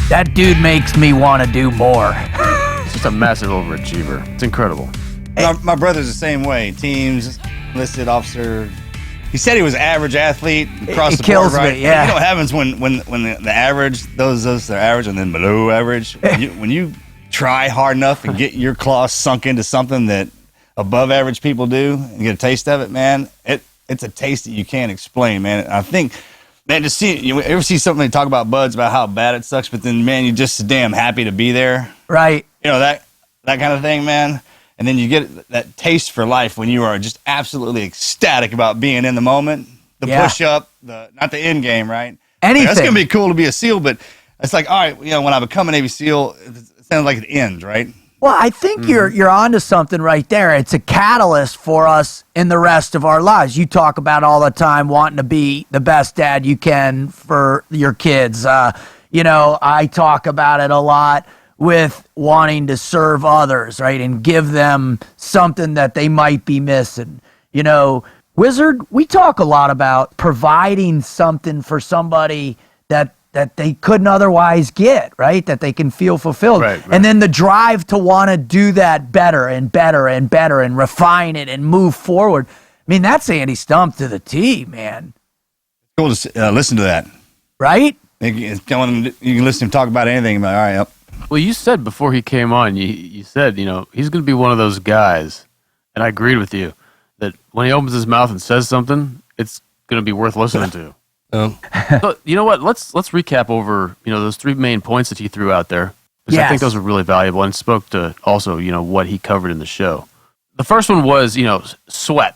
That dude makes me want to do more. He's just a massive overachiever. It's incredible. My brother's the same way. Teams, enlisted officer. He said he was average athlete across the kills board, right? me, yeah. You know what happens when the average, those are average and then below average. When you try hard enough and get your claws sunk into something that above average people do and get a taste of it, man, it's a taste that you can't explain, man. I think, man, you ever see something they talk about buds about how bad it sucks, but then, man, you're just damn happy to be there. Right. That kind of thing, man. And then you get that taste for life when you are just absolutely ecstatic about being in the moment. The push up, not the end game, right? Anything. That's gonna be cool to be a SEAL, but it's like, all right, when I become a Navy SEAL, it sounds like the end, right? Well, I think you're onto something right there. It's a catalyst for us in the rest of our lives. You talk about all the time wanting to be the best dad you can for your kids. I talk about it a lot with wanting to serve others, right, and give them something that they might be missing. Wizard, we talk a lot about providing something for somebody that they couldn't otherwise get, right? That they can feel fulfilled. Right. And then the drive to want to do that better and better and better and refine it and move forward. I mean, that's Andy Stumpf to the T, man. Cool to listen to that. Right? You can listen to him talk about anything. Like, all right, yep. Well, you said before he came on, you said, he's going to be one of those guys, and I agreed with you, that when he opens his mouth and says something, it's going to be worth listening to. So, you know what? Let's recap over, those three main points that he threw out there, because I think those are really valuable and spoke to also, what he covered in the show. The first one was, sweat.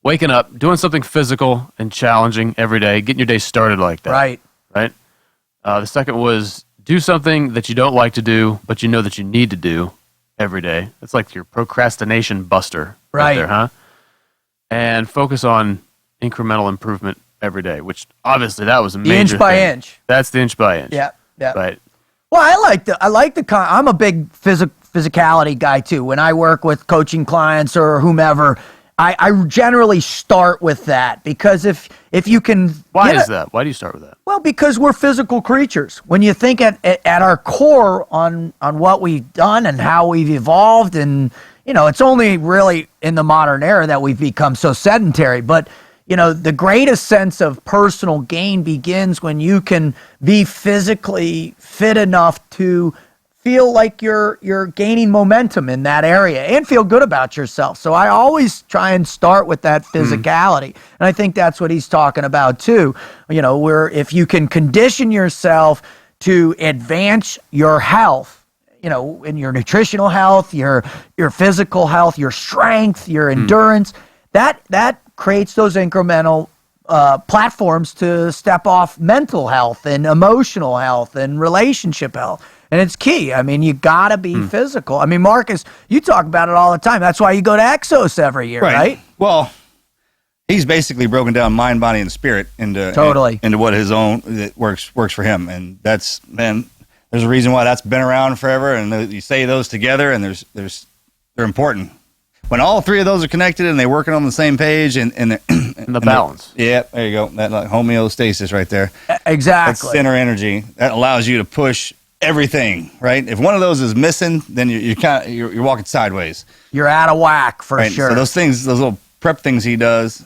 Waking up, doing something physical and challenging every day, getting your day started like that. Right. Right? The second was do something that you don't like to do, but you know that you need to do every day. That's like your procrastination buster right there, huh? And focus on incremental improvement every day, which obviously that was a major inch by thing. inch. That's the inch by inch. Yeah. Right. Well, I'm a big physicality guy too. When I work with coaching clients or whomever, I generally start with that, because if you can... Why is that? Why do you start with that? Well, because we're physical creatures. When you think at our core on what we've done and how we've evolved, and, it's only really in the modern era that we've become so sedentary, but, the greatest sense of personal gain begins when you can be physically fit enough to feel like you're gaining momentum in that area and feel good about yourself. So I always try and start with that physicality. And I think that's what he's talking about too. Where if you can condition yourself to advance your health, in your nutritional health, your physical health, your strength, your endurance, that creates those incremental platforms to step off mental health and emotional health and relationship health. And it's key. I mean, you got to be physical. I mean, Marcus, you talk about it all the time. That's why you go to Exos every year, right? Well, he's basically broken down mind, body, and spirit into what his own that works for him. And that's, man, there's a reason why that's been around forever. And you say those together, and they're important. When all three of those are connected and they're working on the same page and the balance. Yeah, there you go. That like homeostasis right there. Exactly. That's center energy. That allows you to push everything, right? If one of those is missing, then you're walking sideways. You're out of whack for sure. So those little prep things he does,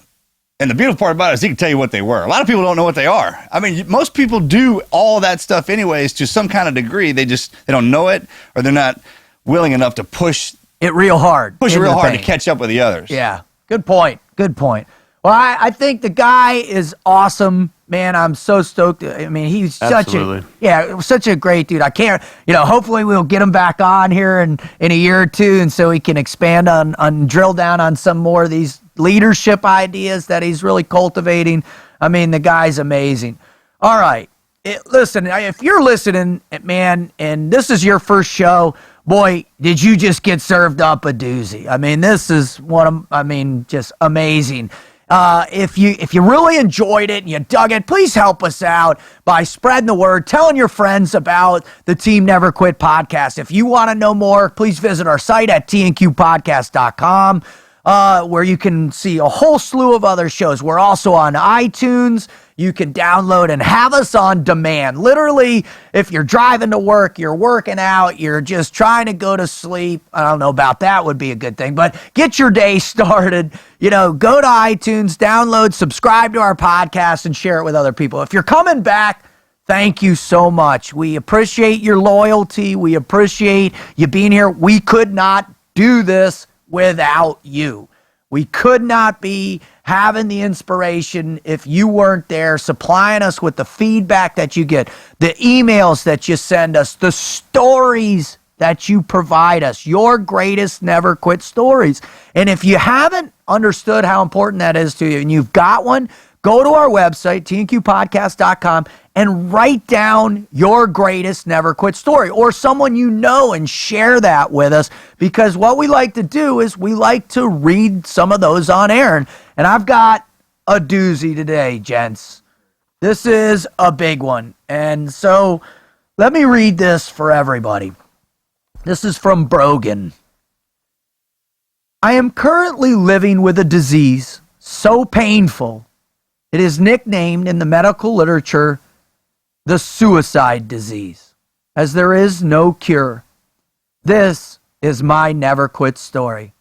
and the beautiful part about it is he can tell you what they were. A lot of people don't know what they are. I mean, most people do all that stuff anyways to some kind of degree. They don't know it, or they're not willing enough to push it real hard. To catch up with the others. Yeah. Good point. Good point. Well, I think the guy is awesome, man. I'm so stoked. I mean, he's such a great dude. I can't, hopefully we'll get him back on here in a year or two, and so he can expand on drill down on some more of these leadership ideas that he's really cultivating. I mean, the guy's amazing. All right. Listen, if you're listening, man, and this is your first show, boy, did you just get served up a doozy. I mean, this is just amazing. If you really enjoyed it and you dug it, please help us out by spreading the word, telling your friends about the Team Never Quit podcast. If you want to know more, please visit our site at tnqpodcast.com, where you can see a whole slew of other shows. We're also on iTunes. You can download and have us on demand. Literally, if you're driving to work, you're working out, you're just trying to go to sleep. I don't know about that would be a good thing, but get your day started. Go to iTunes, download, subscribe to our podcast, and share it with other people. If you're coming back, thank you so much. We appreciate your loyalty. We appreciate you being here. We could not do this without you. We could not be having the inspiration if you weren't there, supplying us with the feedback that you get, the emails that you send us, the stories that you provide us, your greatest never quit stories. And if you haven't understood how important that is to you and you've got one, go to our website, tnqpodcast.com, and write down your greatest never quit story or someone you know and share that with us, because what we like to do is we like to read some of those on air. And I've got a doozy today, gents. This is a big one. And so let me read this for everybody. This is from Brogan. I am currently living with a disease so painful it is nicknamed in the medical literature the suicide disease, as there is no cure. This is my never quit story.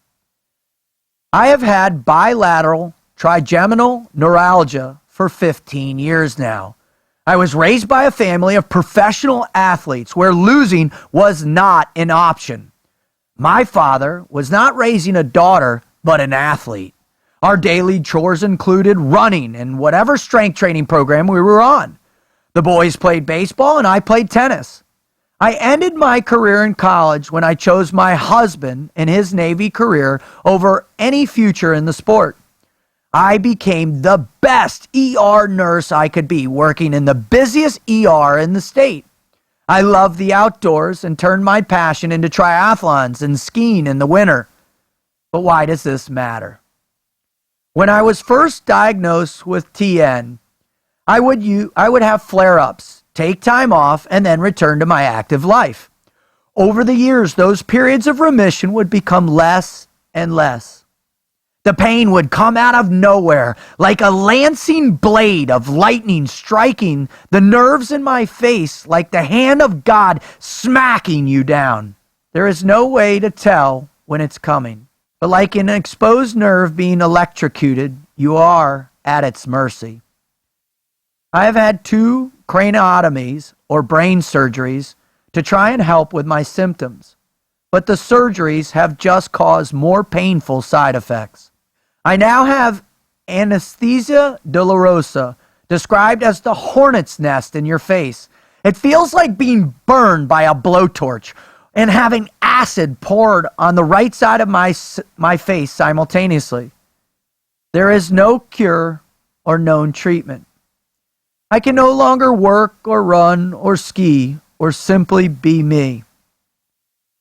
I have had bilateral trigeminal neuralgia for 15 years now. I was raised by a family of professional athletes where losing was not an option. My father was not raising a daughter, but an athlete. Our daily chores included running and whatever strength training program we were on. The boys played baseball and I played tennis. I ended my career in college when I chose my husband and his Navy career over any future in the sport. I became the best ER nurse I could be, working in the busiest ER in the state. I love the outdoors and turned my passion into triathlons and skiing in the winter. But why does this matter? When I was first diagnosed with TN, I would have flare-ups, take time off, and then return to my active life. Over the years, those periods of remission would become less and less. The pain would come out of nowhere, like a lancing blade of lightning striking the nerves in my face, like the hand of God smacking you down. There is no way to tell when it's coming, but like an exposed nerve being electrocuted, you are at its mercy. I have had 2 craniotomies or brain surgeries to try and help with my symptoms, but the surgeries have just caused more painful side effects. I now have anesthesia dolorosa, described as the hornet's nest in your face. It feels like being burned by a blowtorch and having acid poured on the right side of my face simultaneously. There is no cure or known treatment. I can no longer work or run or ski or simply be me.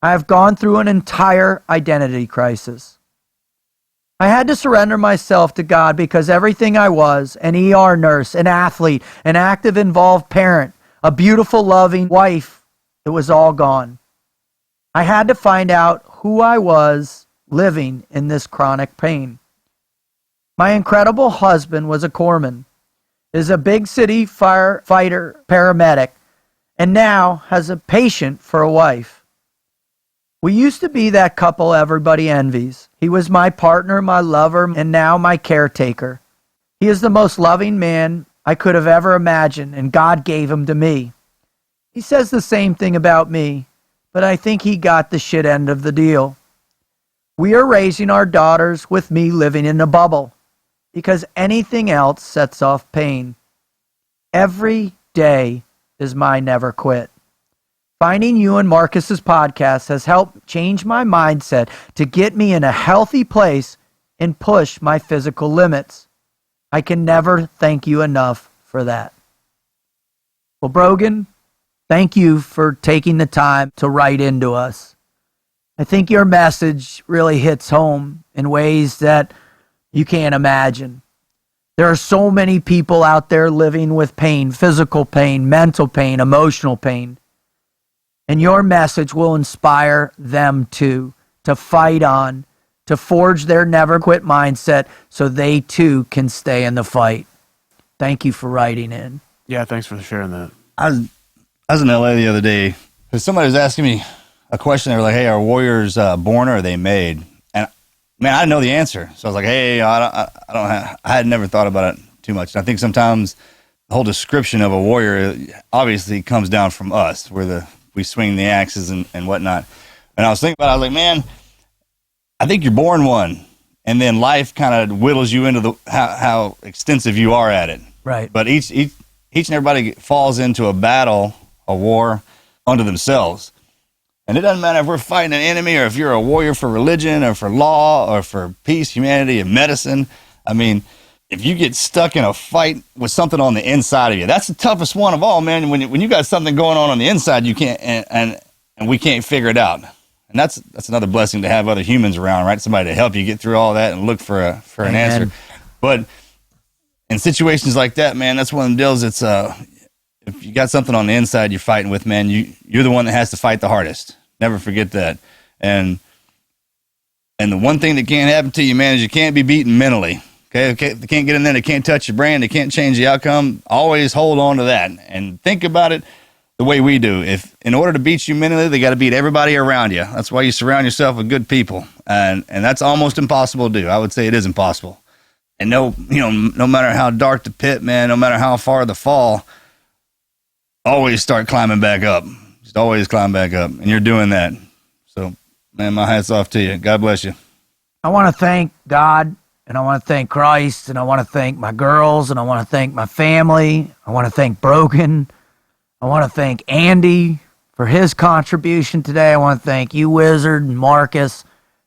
I have gone through an entire identity crisis. I had to surrender myself to God because everything I was, an ER nurse, an athlete, an active involved parent, a beautiful loving wife, it was all gone. I had to find out who I was living in this chronic pain. My incredible husband was a corpsman, is a big city firefighter paramedic, and now has a patient for a wife. We used to be that couple everybody envies. He was my partner, my lover, and now my caretaker. He is the most loving man I could have ever imagined, and God gave him to me. He says the same thing about me, but I think he got the shit end of the deal. We are raising our daughters with me living in a bubble. because anything else sets off pain. Every day is my never quit. Finding you and Marcus's podcast has helped change my mindset to get me in a healthy place and push my physical limits. I can never thank you enough for that. Well, Brogan, thank you for taking the time to write into us. I think your message really hits home in ways that you can't imagine. There are so many people out there living with pain, physical pain, mental pain, emotional pain. And your message will inspire them too, to fight on, to forge their never quit mindset so they too can stay in the fight. Thank you for writing in. Yeah, thanks for sharing that. I was in LA the other day because somebody was asking me a question. They were like, "Hey, are warriors born or are they made?" And man, I didn't know the answer. So I was like, "Hey, I had never thought about it too much." And I think sometimes the whole description of a warrior obviously comes down from us, where we swing the axes and whatnot. And I was thinking about it, I was like, man, I think you're born one, and then life kind of whittles you into how extensive you are at it. Right. But each and everybody falls into a battle, a war, unto themselves. And it doesn't matter if we're fighting an enemy or if you're a warrior for religion or for law or for peace, humanity, and medicine. I mean, if you get stuck in a fight with something on the inside of you, that's the toughest one of all, man. When you got something going on the inside, you can't, and we can't figure it out. And that's another blessing to have other humans around, right? Somebody to help you get through all that and look for an answer. But in situations like that, man, that's one of the deals. It's if you got something on the inside you're fighting with, man, you're the one that has to fight the hardest. Never forget that. And the one thing that can't happen to you, man, is you can't be beaten mentally. Okay, they can't get in there. They can't touch your brain. They can't change the outcome. Always hold on to that and think about it the way we do. If in order to beat you mentally, they got to beat everybody around you. That's why you surround yourself with good people, and that's almost impossible to do. I would say it is impossible. And no matter how dark the pit, man, no matter how far the fall, always start climbing back up. Just always climb back up, and you're doing that. So, man, my hat's off to you. God bless you. I want to thank God. And I want to thank Christ, and I want to thank my girls, and I want to thank my family. I want to thank Brogan. I want to thank Andy for his contribution today. I want to thank you, Wizard, and Marcus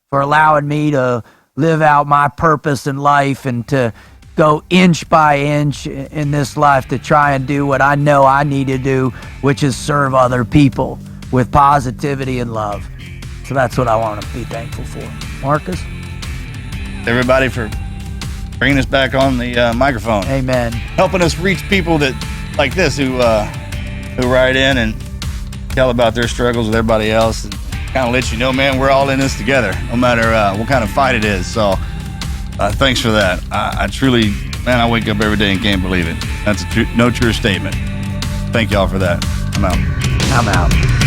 for allowing me to live out my purpose in life and to go inch by inch in this life to try and do what I know I need to do, which is serve other people with positivity and love. So that's what I want to be thankful for. Marcus? Everybody for bringing us back on the microphone. Amen. Helping us reach people that like this who write in and tell about their struggles with everybody else, and kind of let you know, man, we're all in this together, no matter what kind of fight it is. So thanks for that. I truly, man, I wake up every day and can't believe it. That's no true statement. Thank y'all for that. I'm out.